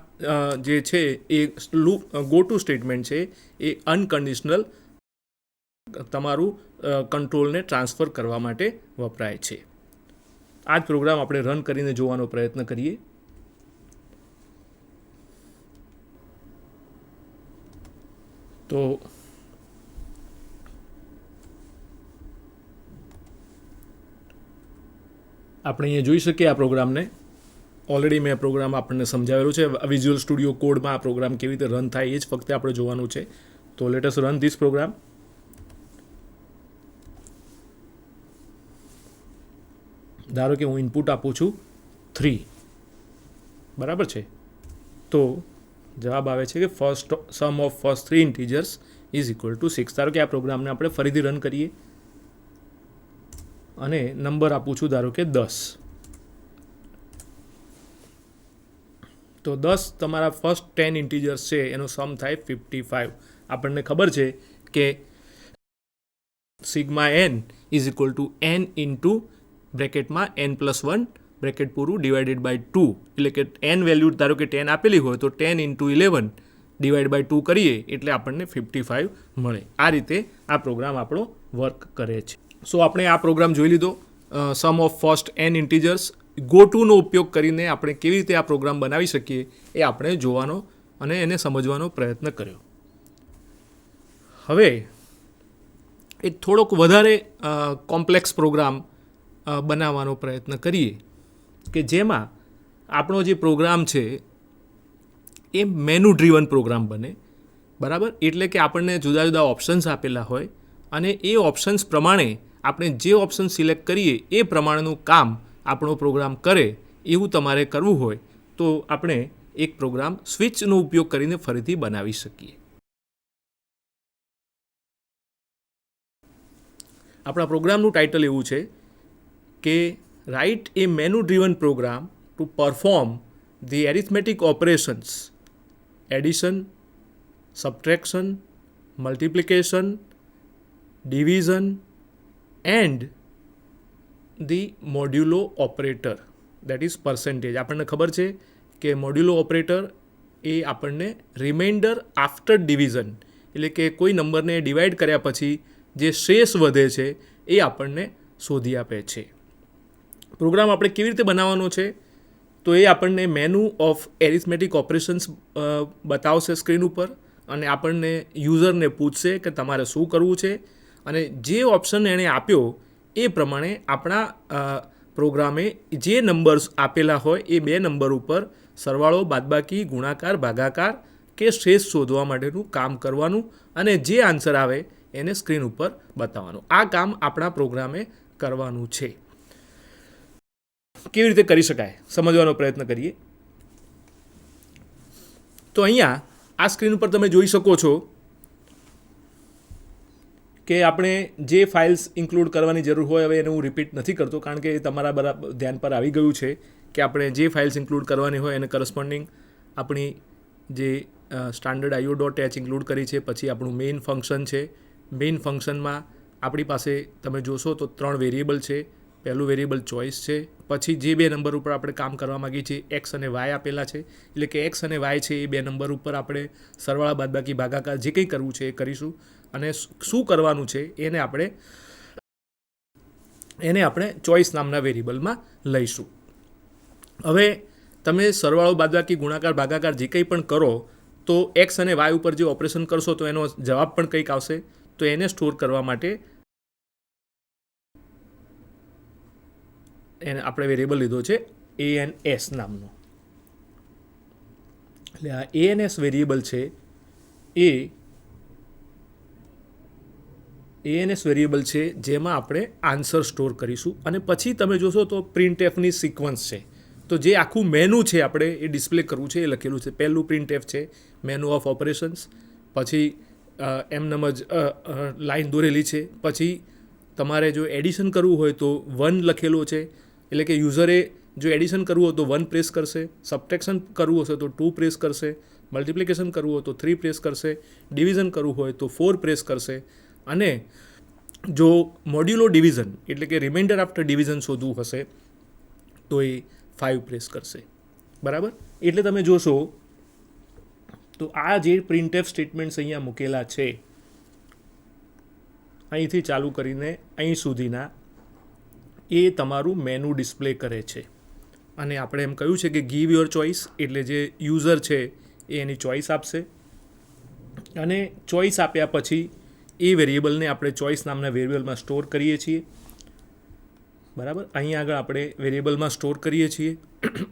Speaker 1: જે છે એ ગો ટુ સ્ટેટમેન્ટ છે એ અનકન્ડિશનલ તમારું કંટ્રોલને ટ્રાન્સફર કરવા માટે વપરાય છે. આ જ પ્રોગ્રામ આપણે રન કરીને જોવાનો પ્રયત્ન કરીએ. તો આપણે અહીંયા જોઈ શકીએ આ પ્રોગ્રામને. ઓલરેડી મેં પ્રોગ્રામ આપણને સમજાવેલું છે. વિઝ્યુઅલ સ્ટુડિયો કોડમાં આ પ્રોગ્રામ કેવી રીતે રન થાય એ જ ફક્ત આપણે જોવાનું છે. તો let us run this program. ધારો કે હું ઇનપુટ આપું છું 3, બરાબર છે. તો જવાબ આવે છે કે first sum of first 3 integers is equal to 6. ધારો કે આ પ્રોગ્રામને આપણે ફરીથી રન કરીએ અને નંબર આપું છું ધારો કે 10. તો 10 તમારા ફર્સ્ટ 10 ઇન્ટીજર્સ છે એનો સમ થાય 55. આપણને ખબર છે કે sigma n is equal to n into બ્રેકેટમાં n+1 બ્રેકેટ પૂરું ડિવાઇડેડ બાય 2, એટલે કે n વેલ્યુ ધારો કે 10 આપેલી હોય તો 10 ઇન્ટુ 11 ડિવાઇડ બાય 2 કરીએ એટલે આપણને 55 મળે. આ રીતે આ પ્રોગ્રામ આપણો વર્ક કરે છે. સો આપણે આ પ્રોગ્રામ જોઈ લીધો, sum of first n integers. Go ટુનો ઉપયોગ કરીને આપણે કેવી રીતે આ પ્રોગ્રામ બનાવી શકીએ એ આપણે જોવાનો અને એને સમજવાનો પ્રયત્ન કર્યો. હવે એક થોડોક વધારે કોમ્પ્લેક્સ પ્રોગ્રામ બનાવવાનો પ્રયત્ન કરીએ કે જેમાં આપણો જે પ્રોગ્રામ છે એ મેનુ ડ્રીવન પ્રોગ્રામ બને, બરાબર. એટલે કે આપણને જુદા જુદા ઓપ્શન્સ આપેલા હોય અને એ ઓપ્શન્સ પ્રમાણે આપણે જે ઓપ્શન સિલેક્ટ કરીએ એ પ્રમાણેનું કામ આપણો પ્રોગ્રામ કરે. એવું તમારે કરવું હોય તો આપણે એક પ્રોગ્રામ સ્વિચનો ઉપયોગ કરીને ફરીથી બનાવી શકીએ. આપણા પ્રોગ્રામનું ટાઇટલ એવું છે કે write a menu driven program to perform the arithmetic operations addition, subtraction, multiplication, division and the modulo operator that is percentage. આપણને ખબર છે કે મોડ્યુલો ઓપરેટર એ આપણને રિમાઇન્ડર આફ્ટર ડિવિઝન, એટલે કે કોઈ નંબરને ડિવાઈડ કર્યા પછી જે શેષ વધે છે એ આપણને શોધી આપે છે. પ્રોગ્રામ આપણે કેવી રીતે બનાવવાનો છે તો એ આપણને મેનુ ઓફ એરિથમેટિક ઓપરેશન્સ બતાવશે સ્ક્રીન ઉપર અને આપણને યુઝરને પૂછશે કે તમારે શું કરવું છે અને જે ઓપ્શન એણે આપ્યો એ પ્રમાણે આપણા પ્રોગ્રામે જે નંબર્સ આપેલા હોય એ 2 નંબર ઉપર સરવાળો, બાદબાકી, ગુણાકાર, ભાગાકાર કે શેષ શોધવા માટેનું કામ કરવાનું અને જે આન્સર આવે એને સ્ક્રીન ઉપર બતાવવાનું. આ કામ આપણા પ્રોગ્રામે કરવાનું છે. કેવી રીતે કરી શકાય સમજવાનો પ્રયત્ન કરીએ. તો અહીંયા આ સ્ક્રીન ઉપર તમે જોઈ શકો છો કે આપણે જે ફાઇલ્સ ઇન્ક્લુડ કરવાની જરૂર હોય, હવે એને હું રિપીટ નથી કરતો કારણ કે તમારા બરાબર ધ્યાન પર આવી ગયું છે કે આપણે જે ફાઇલ્સ ઇન્ક્લુડ કરવાની હોય એને કરસ્પોન્ડિંગ આપણી જે સ્ટાન્ડર્ડ IO.h ઇન્ક્લુડ કરી છે. પછી આપણું મેઇન ફંક્શન છે. મેઇન ફંક્શનમાં આપણી પાસે તમે જોશો તો 3 વેરિયેબલ છે. પહેલું વેરિયેબલ ચોઇસ છે. પછી જે 2 નંબર ઉપર આપણે કામ કરવા માગીએ છીએ એક્સ અને વાય આપેલા છે, એટલે કે એક્સ અને વાય છે એ 2 નંબર ઉપર આપણે સરવાળા, બાદબાકી, ભાગાકાર જે કંઈ કરવું છે એ કરીશું અને શું કરવાનું છે એને આપણે ચોઇસ નામના વેરિયેબલમાં લઈશું. હવે તમે સરવાળો, બાદબાકી, ગુણાકાર, ભાગાકાર જે કંઈ પણ કરો તો એક્સ અને વાય ઉપર જે ઓપરેશન કરશો તો એનો જવાબ પણ કંઈક આવશે. તો એને સ્ટોર કરવા માટે એને આપણે વેરિયેબલ લીધો છે ANS નામનો. એટલે આ ANS વેરિયેબલ છે એ ANS વેરિયેબલ છે જેમાં આપણે આન્સર સ્ટોર કરીશું અને પછી તમે જોશો તો પ્રિન્ટએફની સિક્વન્સ છે. તો જે આખું મેનુ છે આપણે એ ડિસ્પ્લે કરવું છે એ લખેલું છે. પહેલું પ્રિન્ટએફ છે મેનુ ઓફ ઓપરેશન્સ, પછી એમનેમ જ લાઈન દોરેલી છે. પછી તમારે જો એડિશન કરવું હોય તો 1 લખેલો છે, એટલે કે યુઝરે જો એડિશન કરવું હોય તો 1 પ્રેસ કરશે, સબટ્રેક્શન કરવું હશે તો 2 પ્રેસ કરશે, મલ્ટિપ્લિકેશન કરવું હોય તો 3 પ્રેસ કરશે, ડિવિઝન કરવું હોય તો 4 પ્રેસ કરશે અને જો મોડ્યુલો ડિવિઝન એટલે કે રિમાઇન્ડર આફ્ટર ડિવિઝન શોધવું હશે તો એ 5 પ્રેસ કરશે. બરાબર. એટલે તમે જોશો તો આ જે પ્રિન્ટએફ સ્ટેટમેન્ટ્સ અહીંયા મૂકેલા છે અહીંથી ચાલુ કરીને અહીં સુધીના એ તમારું મેનુ ડિસ્પ્લે કરે છે. અને આપણે એમ કહ્યું છે કે ગીવ યોર ચોઇસ, એટલે જે યુઝર છે એ એની ચોઇસ આપશે અને ચોઇસ આપ્યા પછી એ વેરિયેબલને આપણે ચોઇસ નામના વેરિયેબલમાં સ્ટોર કરીએ છીએ. બરાબર. અહીં આગળ આપણે વેરિયેબલમાં સ્ટોર કરીએ છીએ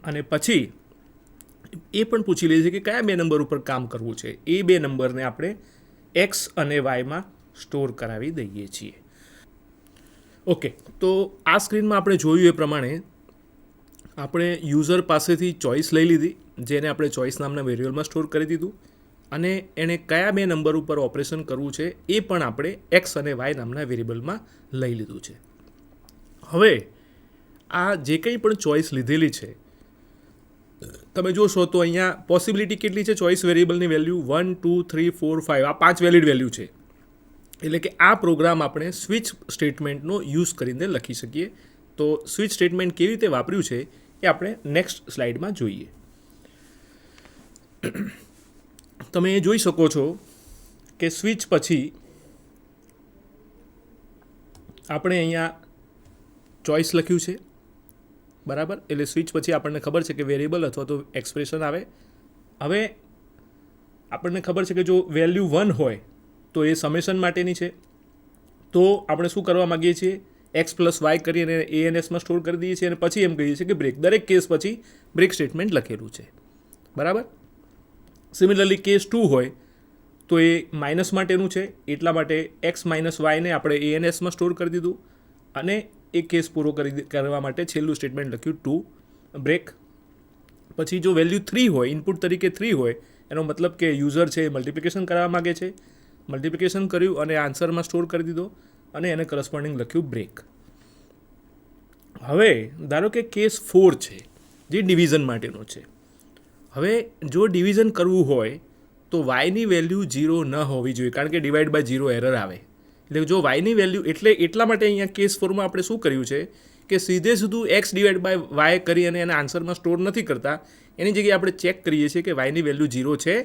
Speaker 1: અને પછી એ પણ પૂછી લે છે કે કયા 2 નંબર ઉપર કામ કરવું છે. એ 2 નંબરને આપણે એક્સ અને વાયમાં સ્ટોર કરાવી દઈએ છીએ. ઓકે, તો આ સ્ક્રીનમાં આપણે જોયું એ પ્રમાણે આપણે યુઝર પાસેથી ચોઇસ લઈ લીધી, જેને આપણે ચોઇસ નામના વેરિયેબલમાં સ્ટોર કરી દીધું, અને એણે કયા બે નંબર ઉપર ઓપરેશન કરવું છે એ પણ આપણે એક્સ અને વાય નામના વેરિયેબલમાં લઈ લીધું છે. હવે આ જે કંઈ પણ ચોઇસ લીધેલી છે, તમે જોશો તો અહીંયા પોસિબિલિટી કેટલી છે ચોઇસ વેરિયેબલની વેલ્યુ 1, 2, 3, 4, 5, આ 5 વેલિડ વેલ્યુ છે. એટલે કે આ પ્રોગ્રામ આપણે સ્વિચ સ્ટેટમેન્ટનો યુઝ કરીને લખી શકીએ. તો સ્વિચ સ્ટેટમેન્ટ કેવી રીતે વાપર્યું છે એ આપણે નેક્સ્ટ સ્લાઇડમાં જોઈએ. તમે જોઈ શકો છો કે સ્વિચ પછી આપણે અહીંયા ચોઇસ લખ્યું છે, બરાબર. એટલે સ્વિચ પછી આપણને ખબર છે કે વેરિયેબલ અથવા તો એક્સપ્રેશન આવે. હવે આપણને ખબર છે કે જો વેલ્યુ 1 હોય તો એ સમેશન માટેની છે, તો આપણે શું કરવા માગીએ છીએ, એક્સ પ્લસ વાય કરીને ANSમાં સ્ટોર કરી દઈએ છીએ અને પછી એમ કહીએ છીએ કે બ્રેક. દરેક કેસ પછી બ્રેક સ્ટેટમેન્ટ લખેલું છે, બરાબર. સિમિલરલી કેસ 2 હોય તો એ માઇનસ માટેનું છે, એટલા માટે એક્સ માઇનસ વાયને આપણે ANSમાં સ્ટોર કરી દીધું અને એ કેસ પૂરો કરવા માટે છેલ્લું સ્ટેટમેન્ટ લખ્યું 2 બ્રેક. પછી જો વેલ્યુ 3 હોય, ઇનપુટ તરીકે 3 હોય, એનો મતલબ કે યુઝર છે મલ્ટિપ્લિકેશન કરવા માગે છે, મલ્ટિપ્લિકેશન કર્યું અને આન્સરમાં સ્ટોર કરી દીધો અને એને કરસ્પોન્ડિંગ લખ્યું બ્રેક. હવે ધારો કે કેસ 4 છે જે ડિવિઝન માટેનો છે. હવે જો ડિવિઝન કરવું હોય તો વાયની વેલ્યુ 0 ન હોવી જોઈએ, કારણ કે ડિવાઈડ બાય 0 એરર આવે. એટલે જો વાયની વેલ્યુ એટલા માટે અહીંયા કેસ 4માં આપણે શું કર્યું છે કે સીધે સીધું એક્સ ડિવાઈડ બાય વાય કરી અને એના આન્સરમાં સ્ટોર નથી કરતા, એની જગ્યાએ આપણે ચેક કરીએ છીએ કે વાયની વેલ્યુ 0 છે.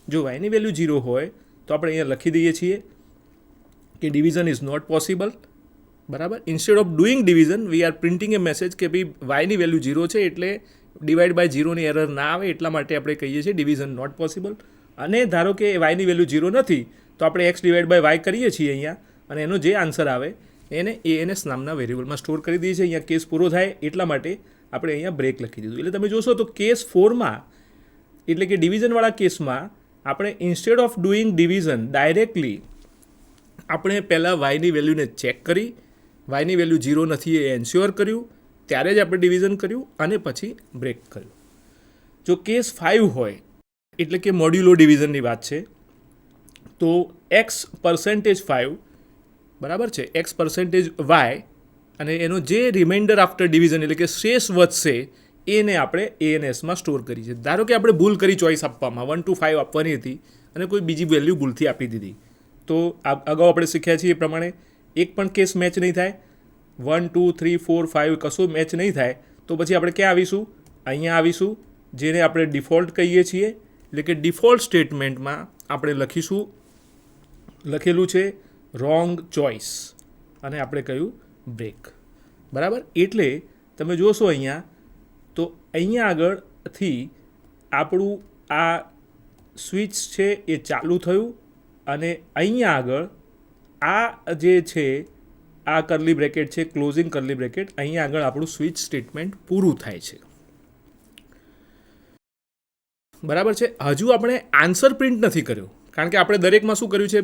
Speaker 1: જો વાયની વેલ્યુ 0 હોય તો આપણે અહીંયા લખી દઈએ છીએ કે ડિવિઝન ઇઝ નોટ પોસિબલ, બરાબર. Instead of doing division we are printing A message કે ભાઈ વાયની વેલ્યુ 0 છે એટલે ડિવાઈડ બાય 0ની એરર ના આવે, એટલા માટે આપણે કહીએ છીએ ડિવિઝન નોટ પોસિબલ. અને ધારો કે વાયની વેલ્યુ 0 નથી તો આપણે એક્સ ડિવાઈડ બાય વાય કરીએ છીએ અહીંયા, અને એનો જે આન્સર આવે એને ANS નામના વેરિયેબલમાં સ્ટોર કરી દઈએ છીએ. અહીંયા કેસ પૂરો થાય એટલા માટે આપણે અહીંયા બ્રેક લખી દીધું. એટલે તમે જોશો તો કેસ 4માં, એટલે કે ડિવિઝનવાળા કેસમાં, આપણે instead of doing division directly આપણે પહેલાં વાયની વેલ્યુને ચેક કરી, વાયની વેલ્યુ 0 નથી એ એન્શ્યોર કર્યું, ત્યારે જ આપણે ડિવિઝન કર્યું અને પછી બ્રેક કર્યું. જો કેસ 5 હોય, એટલે કે મોડ્યુલો ડિવિઝનની વાત છે, તો x%5, બરાબર છે, x%y અને એનો જે રિમાઇન્ડર આફ્ટર ડિવિઝન એટલે કે શેષ વધશે એને આપણે ANSમાં સ્ટોર કરી છે. ધારો કે આપણે ભૂલ કરી ચોઇસ આપવામાં, 1 to 5 આપવાની હતી અને કોઈ બીજી વેલ્યુ ભૂલથી આપી દીધી, તો અગાઉ આપણે શીખ્યા છીએ એ પ્રમાણે એક પણ કેસ મેચ નહીં થાય, 1, 2, 3, 4, 5 કશું મેચ નહીં થાય, તો પછી આપણે ક્યાં આવીશું, અહીંયા આવીશું, જેને આપણે ડિફોલ્ટ કહીએ છીએ. એટલે કે ડિફોલ્ટ સ્ટેટમેન્ટમાં આપણે લખેલું છે રોંગ ચોઇસ અને આપણે કહ્યું બ્રેક, બરાબર. એટલે તમે જોશો અહીંયા તો અહીંયા આગળથી આપણું આ સ્વિચ છે એ ચાલુ થયું અને અહીંયા આગળ આ જે છે આ કર્લી બ્રેકેટ છે, ક્લોઝિંગ કર્લી બ્રેકેટ, અહીંયા આગળ આપણું સ્વિચ સ્ટેટમેન્ટ પૂરું થાય છે, બરાબર છે. હજુ આપણે આન્સર પ્રિન્ટ નથી કર્યો, કારણ કે આપણે દરેકમાં શું કર્યું છે,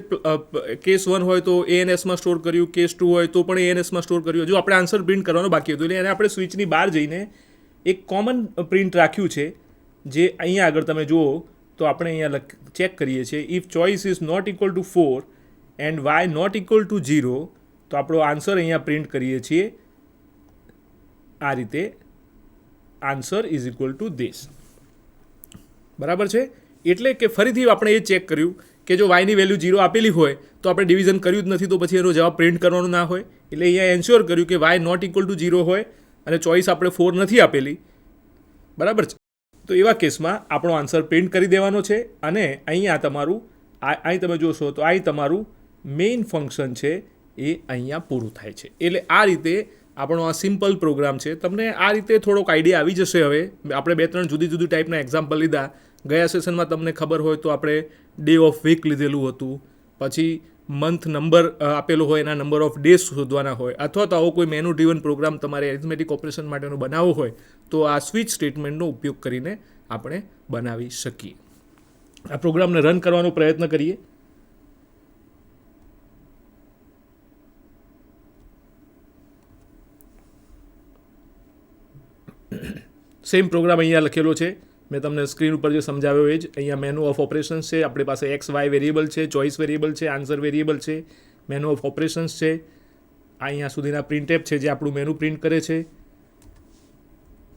Speaker 1: કેસ 1 હોય તો ANSમાં સ્ટોર કર્યું, કેસ 2 હોય તો પણ ANSમાં સ્ટોર કર્યું. હજુ આપણે આન્સર પ્રિન્ટ કરવાનો બાકી હતું, એટલે એને આપણે સ્વિચની બહાર જઈને એક કોમન પ્રિન્ટ રાખ્યું છે, જે અહીંયા આગળ તમે જુઓ તો આપણે અહીંયા ચેક કરીએ છીએ, if choice is not equal to 4 and y not equal to 0, તો આપણો આન્સર અહીંયા પ્રિન્ટ કરીએ છીએ આ રીતે, answer is equal two this, બરાબર છે. એટલે કે ફરીથી આપણે એ ચેક કર્યું કે જો વાયની વેલ્યુ 0 આપેલી હોય તો આપણે ડિવિઝન કર્યું જ નથી, તો પછી એનો જવાબ પ્રિન્ટ કરવાનો ના હોય. એટલે અહીંયા એન્શ્યોર કર્યું કે વાય નોટ ઇક્વલ ટુ 0 હોય અને ચોઇસ આપણે 4 નથી આપેલી, બરાબર છે. તો એવા કેસમાં આપણો આન્સર પ્રિન્ટ કરી દેવાનો છે અને અહીંયા તમારું અહીં તમે જોશો તો અહીં તમારું મેઇન ફંક્શન છે એ અહીંયા પૂરું થાય છે. એટલે આ રીતે આપણો આ સિમ્પલ પ્રોગ્રામ છે. તમને આ રીતે થોડોક આઈડિયા આવી જશે. હવે આપણે 2-3 જુદી જુદી ટાઈપના એક્ઝામ્પલ લીધા. ગયા સેશનમાં તમને ખબર હોય તો આપણે ડે ઓફ વીક લીધેલું હતું, પછી મંથ નંબર આપેલો હોય એના નંબર ઓફ ડેઝ શોધવાના હોય, અથવા તો આવો કોઈ મેનુ ડ્રીવન પ્રોગ્રામ તમારે એરિથમેટિક ઓપરેશન માટેનો બનાવવો હોય તો આ સ્વિચ સ્ટેટમેન્ટનો ઉપયોગ કરીને આપણે બનાવી શકીએ. આ પ્રોગ્રામને રન કરવાનો પ્રયત્ન કરીએ. સેમ પ્રોગ્રામ અહીંયા લખેલો છે, મેં તમને સ્ક્રીન ઉપર જે સમજાવ્યો એ જ. અહીંયા મેનુ ઓફ ઓપરેશન્સ છે, આપણી પાસે એક્સ વાય વેરિયેબલ છે, ચોઇસ વેરિયેબલ છે, આન્સર વેરિયેબલ છે, મેનુ ઓફ ઓપરેશન્સ છે, અહીંયા સુધીના પ્રિન્ટએફ છે જે આપણું મેનુ પ્રિન્ટ કરે છે,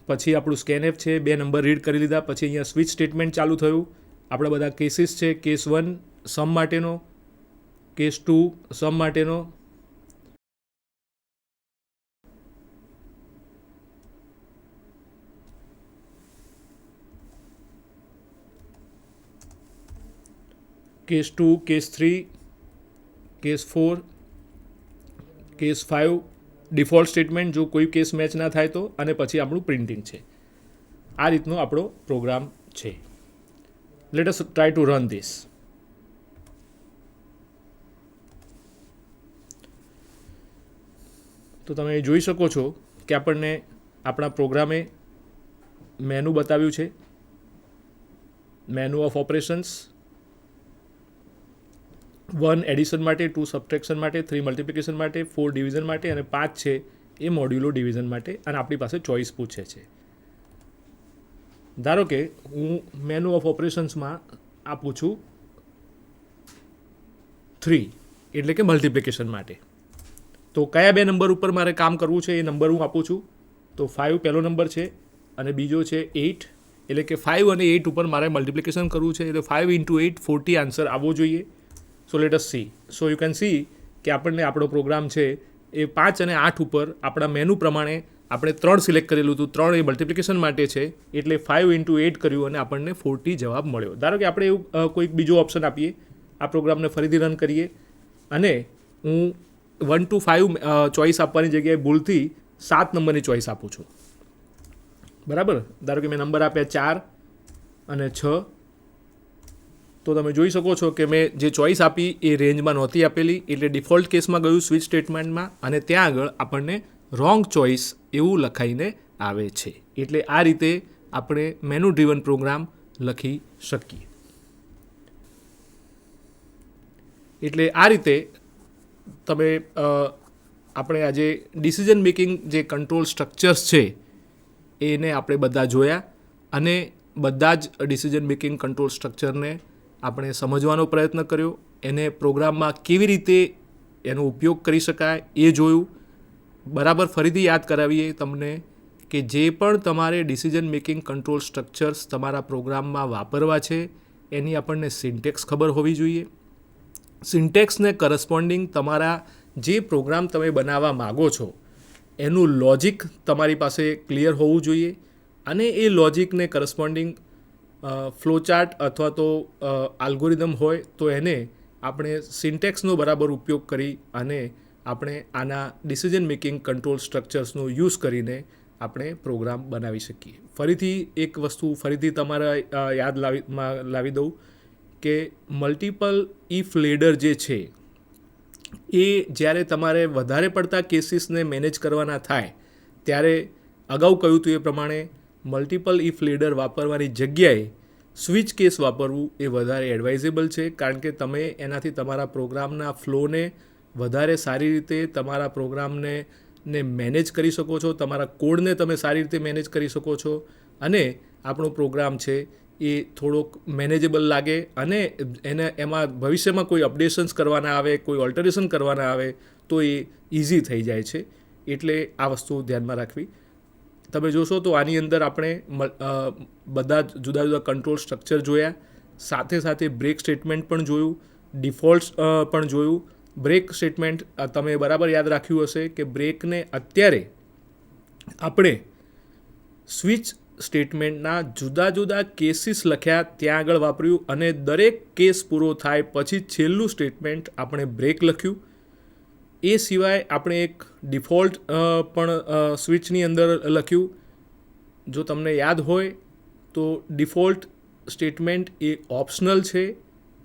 Speaker 1: પછી આપણું સ્કેનએફ છે, 2 નંબર રીડ કરી લીધા, પછી અહીંયા સ્વિચ સ્ટેટમેન્ટ ચાલુ થયું, આપણા બધા કેસીસ છે, કેસ 1 સમ માટેનો, કેસ 2 સમ માટેનો, case 2, case 3, case 4, case 5 default statement જો કોઈ કેસ મેચ ના થાય તો, અને પછી આપણું પ્રિન્ટિંગ છે. આ રીતનો આપણો પ્રોગ્રામ છે. Let us try to run this. તો તમે જોઈ શકો છો કે આપણને આપણા પ્રોગ્રામે મેનુ બતાવ્યું છે, મેનુ ઓફ ઓપરેશન્સ, 1 એડિશન માટે, 2 સબટ્રેક્શન માટે, 3 મલ્ટિપ્લિકેશન માટે, 4 ડિવિઝન માટે અને 5 છે એ મોડ્યુલો ડિવિઝન માટે, અને આપણી પાસે ચોઇસ પૂછે છે. ધારો કે હું મેનુ ઓફ ઓપરેશન્સમાં આપું છું 3 એટલે કે મલ્ટિપ્લિકેશન માટે. તો કયા 2 નંબર ઉપર મારે કામ કરવું છે એ નંબર હું આપું છું. તો 5 પહેલો નંબર છે અને બીજો છે 8, એટલે કે 5 અને 8 ઉપર મારે મલ્ટિપ્લિકેશન કરવું છે, એટલે 5 × 8 40 આન્સર આવવો જોઈએ. So let S C. So you can see કે આપણને આપણો પ્રોગ્રામ છે એ 5 અને 8 ઉપર આપણા મેનુ પ્રમાણે આપણે 3 સિલેક્ટ કરેલું હતું, 3 એ મલ્ટિપ્લિકેશન માટે છે, એટલે 5 × 8 કર્યું અને આપણને 40 જવાબ મળ્યો. ધારો કે આપણે એવું કોઈક બીજો ઓપ્શન આપીએ, આ પ્રોગ્રામને ફરીથી રન કરીએ અને હું 1 to 5 ચોઇસ આપવાની જગ્યાએ ભૂલથી 7 નંબરની ચોઇસ આપું છું. બરાબર. ધારો કે મેં નંબર આપ્યા 4 અને 6. તો તમે જોઈ શકો છો કે મેં જે ચોઇસ આપી એ રેન્જમાં નહોતી આપેલી, એટલે ડિફોલ્ટ કેસમાં ગયું સ્વિચ સ્ટેટમેન્ટમાં, અને ત્યાં આગળ આપણને રોંગ ચોઇસ એવું લખાઈને આવે છે. એટલે આ રીતે આપણે મેનુ ડ્રીવન પ્રોગ્રામ લખી શકીએ. એટલે આ રીતે તમે આપણે આજે ડિસિઝન મેકિંગ જે કંટ્રોલ સ્ટ્રક્ચર્સ છે એને આપણે બધા જોયા, અને બધા જ ડિસિઝન મેકિંગ કંટ્રોલ સ્ટ્રક્ચરને આપણે સમજવાનો પ્રયત્ન કર્યો, એને પ્રોગ્રામમાં કેવી રીતે એનો ઉપયોગ કરી શકાય એ જોયું. બરાબર ફરીથી યાદ કરાવીએ તમને કે જે પણ તમારે ડિસિઝન મેકિંગ કંટ્રોલ સ્ટ્રક્ચર્સ તમારા પ્રોગ્રામમાં વાપરવા છે એની આપણને સિન્ટેક્સ ખબર હોવી જોઈએ. સિન્ટેક્સને કરસ્પોન્ડિંગ તમારા જે પ્રોગ્રામ તમે બનાવવા માગો છો એનું લોજિક તમારી પાસે ક્લિયર હોવું જોઈએ, અને એ લોજિકને કરસ્પોન્ડિંગ ફ્લોચાર્ટ અથવા તો આલ્ગોરિધમ હોય તો એને આપણે સિન્ટેક્સનો બરાબર ઉપયોગ કરી અને આપણે આના ડિસિઝન મેકિંગ કંટ્રોલ સ્ટ્રક્ચર્સનો યુઝ કરીને આપણે પ્રોગ્રામ બનાવી શકીએ. ફરીથી એક વસ્તુ ફરીથી તમારા યાદ લાવી દઉં કે મલ્ટિપલ ઇફ લેડર જે છે એ જ્યારે તમારે વધારે પડતા કેસીસને મેનેજ કરવાના થાય ત્યારે અગાઉ કહ્યું હતું એ પ્રમાણે મલ્ટિપલ ઇફ લેડર વાપરવાની જગ્યાએ સ્વિચ કેસ વાપરવું એ વધારે એડવાઇઝેબલ છે, કારણ કે તમે એનાથી તમારા પ્રોગ્રામના ફ્લોને વધારે સારી રીતે તમારા પ્રોગ્રામને મેનેજ કરી શકો છો, તમારા કોડને તમે સારી રીતે મેનેજ કરી શકો છો, અને આપણો પ્રોગ્રામ છે એ થોડોક મેનેજેબલ લાગે, અને એમાં ભવિષ્યમાં કોઈ અપડેશન્સ કરવાના આવે, કોઈ ઓલ્ટરેશન કરવાના આવે તો એ ઇઝી થઈ જાય છે. એટલે આ વસ્તુ ધ્યાનમાં રાખવી. તમે જોશો તો આની અંદર આપણે બધા જુદા જુદા કંટ્રોલ સ્ટ્રક્ચર જોયા, સાથે સાથે બ્રેક સ્ટેટમેન્ટ પણ જોયું, ડિફોલ્ટ પણ જોયું. બ્રેક સ્ટેટમેન્ટ તમે બરાબર યાદ રાખ્યું હશે કે બ્રેકને અત્યારે આપણે સ્વિચ સ્ટેટમેન્ટના જુદા જુદા કેસીસ લખ્યા ત્યાં આગળ વાપર્યું, અને દરેક કેસ પૂરો થાય પછી છેલ્લું સ્ટેટમેન્ટ આપણે બ્રેક લખ્યું. એ સિવાય આપણે એક ડિફોલ્ટ પણ સ્વિચની અંદર લખ્યું. જો તમને યાદ હોય તો ડિફોલ્ટ સ્ટેટમેન્ટ એ ઓપ્શનલ છે,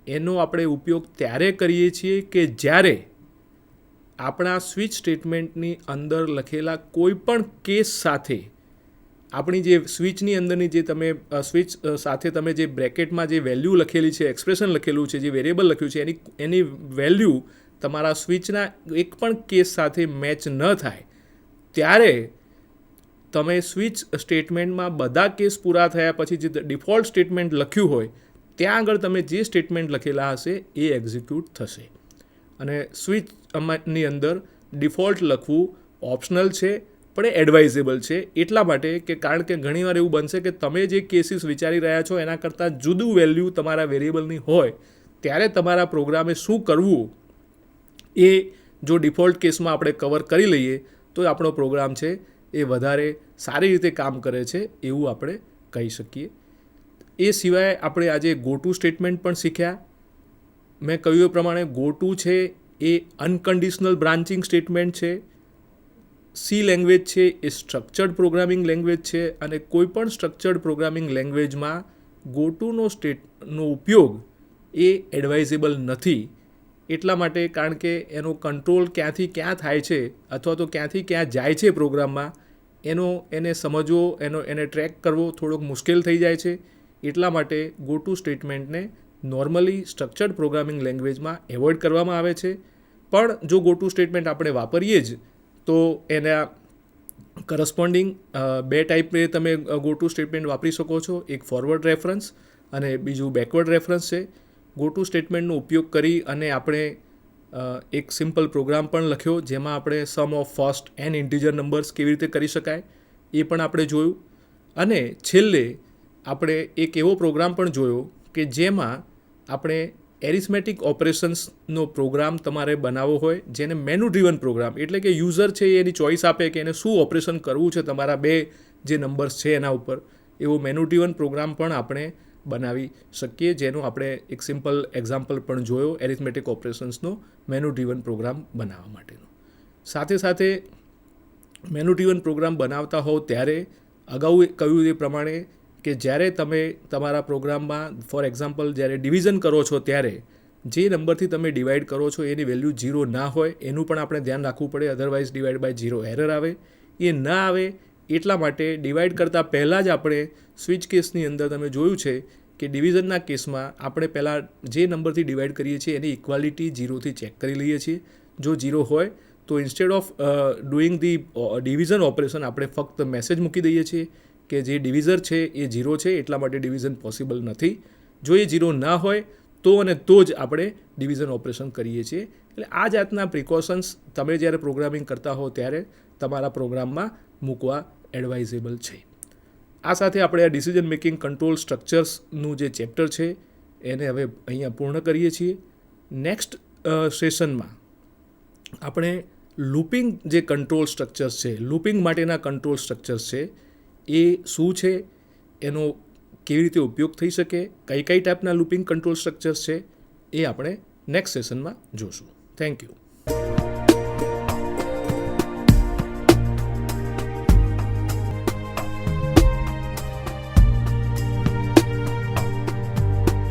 Speaker 1: એનો આપણે ઉપયોગ ત્યારે કરીએ છીએ કે જ્યારે આપણા સ્વિચ સ્ટેટમેન્ટની અંદર લખેલા કોઈ પણ કેસ સાથે આપણી જે સ્વિચની અંદરની જે તમે સ્વિચ સાથે તમે જે બ્રેકેટમાં જે વેલ્યુ લખેલી છે, એક્સપ્રેશન લખેલું છે, જે વેરિયેબલ લખ્યું છે એની વેલ્યુ તમારા સ્વિચના એક પણ કેસ સાથે મેચ ન થાય ત્યારે તમે સ્વિચ સ્ટેટમેન્ટમાં બધા કેસ પૂરા થયા પછી જે ડિફોલ્ટ સ્ટેટમેન્ટ લખ્યું હોય ત્યાં આગળ તમે જે સ્ટેટમેન્ટ લખેલા હશે એ એક્ઝિક્યુટ થશે. અને સ્વિચની અંદર ડિફોલ્ટ લખવું ઓપ્શનલ છે પણ એ એડવાઇઝેબલ છે એટલા માટે કે કારણ કે ઘણીવાર એવું બનશે કે તમે જે કેસીસ વિચારી રહ્યા છો એના કરતાં જુદું વેલ્યુ તમારા વેરિયેબલની હોય ત્યારે તમારા પ્રોગ્રામે શું કરવું એ જો ડિફોલ્ટ કેસમાં આપણે કવર કરી લઈએ તો આપણો પ્રોગ્રામ છે એ વધારે સારી રીતે કામ કરે છે એવું આપણે કહી શકીએ. એ સિવાય આપણે આજે ગો ટુ સ્ટેટમેન્ટ પણ શીખ્યા. મેં કહ્યું એ પ્રમાણે ગો ટુ છે એ અનકન્ડિશનલ બ્રાન્ચિંગ સ્ટેટમેન્ટ છે. સી લેંગ્વેજ છે એ સ્ટ્રક્ચર્ડ પ્રોગ્રામિંગ લેંગ્વેજ છે અને કોઈપણ સ્ટ્રક્ચર્ડ પ્રોગ્રામિંગ લેંગ્વેજમાં ગો ટુનો ઉપયોગ એ એડવાઇઝેબલ નથી. એટલા માટે કારણ કે એનો કંટ્રોલ ક્યાંથી ક્યાં થાય છે અથવા તો ક્યાંથી ક્યાં જાય છે પ્રોગ્રામમાં એને સમજવો એને ટ્રેક કરવો થોડોક મુશ્કેલ થઈ જાય છે. એટલા માટે ગો ટુ સ્ટેટમેન્ટને નોર્મલી સ્ટ્રક્ચર્ડ પ્રોગ્રામિંગ લેંગ્વેજમાં એવોઇડ કરવામાં આવે છે. પણ જો ગો ટુ સ્ટેટમેન્ટ આપણે વાપરીએ જ તો એના કરસ્પોન્ડિંગ બે ટાઈપે તમે ગો ટુ સ્ટેટમેન્ટ વાપરી શકો છો. એક ફોરવર્ડ રેફરન્સ અને બીજું બેકવર્ડ રેફરન્સ છે. ગો ટુ સ્ટેટમેન્ટનો ઉપયોગ કરી અને આપણે એક સિમ્પલ પ્રોગ્રામ પણ લખ્યો જેમાં આપણે sum of first and integer numbers કેવી રીતે કરી શકાય એ પણ આપણે જોયું. અને છેલ્લે આપણે એક એવો પ્રોગ્રામ પણ જોયો કે જેમાં આપણે એરિથમેટિક ઓપરેશન્સનો પ્રોગ્રામ તમારે બનાવવો હોય જેને મેનુ ડ્રીવન પ્રોગ્રામ એટલે કે યુઝર છે એની ચોઇસ આપે કે એને શું ઓપરેશન કરવું છે તમારા બે જે નંબર્સ છે એના ઉપર એવો મેનુ ડ્રીવન પ્રોગ્રામ પણ આપણે બનાવી શકીએ જેનો આપણે એક સિમ્પલ એક્ઝામ્પલ પણ જોયો એરિથમેટિક ઓપરેશન્સનો મેનુ ડ્રીવન પ્રોગ્રામ બનાવવા માટેનો. સાથે સાથે મેનુ ડ્રીવન પ્રોગ્રામ બનાવતા હોવ ત્યારે અગાઉ કહ્યું એ પ્રમાણે કે જ્યારે તમે તમારા પ્રોગ્રામમાં ફોર એક્ઝામ્પલ જ્યારે ડિવિઝન કરો છો ત્યારે જે નંબરથી તમે ડિવાઈડ કરો છો એની વેલ્યુ 0 ના હોય એનું પણ આપણે ધ્યાન રાખવું પડે. અધરવાઇઝ ડિવાઈડ બાય 0 એરર આવે. એ ના આવે એટલા માટે ડિવાઈડ કરતાં પહેલાં જ આપણે સ્વિચ કેસની અંદર તમે જોયું છે કે ડિવિઝનના કેસમાં આપણે પહેલાં જે નંબરથી ડિવાઈડ કરીએ છીએ એની ઇક્વાલિટી 0થી ચેક કરી લઈએ છીએ. જો 0 હોય તો instead of doing the division operation આપણે ફક્ત મેસેજ મૂકી દઈએ છીએ કે જે ડિવિઝર છે એ 0 છે એટલા માટે ડિવિઝન પોસિબલ નથી. જો એ 0 ના હોય તો અને તો જ આપણે ડિવિઝન ઓપરેશન કરીએ છીએ. એટલે આ જાતના પ્રિકોશન્સ તમે જ્યારે પ્રોગ્રામિંગ કરતા હો ત્યારે તમારા પ્રોગ્રામમાં મૂકવા એડવાઇઝેબલ છે. આ સાથે આપણે આ ડિસિઝન મેકિંગ કંટ્રોલ સ્ટ્રક્ચર્સનું જે ચેપ્ટર છે એને હવે અહીંયા પૂર્ણ કરીએ છીએ. નેક્સ્ટ સેશનમાં આપણે લૂપિંગ જે કંટ્રોલ સ્ટ્રક્ચર્સ છે લૂપિંગ માટેના કંટ્રોલ સ્ટ્રક્ચર્સ છે એ શું છે એનો કેવી રીતે ઉપયોગ થઈ શકે કઈ ટાઈપના લૂપિંગ કંટ્રોલ સ્ટ્રક્ચર્સ છે એ આપણે નેક્સ્ટ સેશનમાં જોશું. Thank you.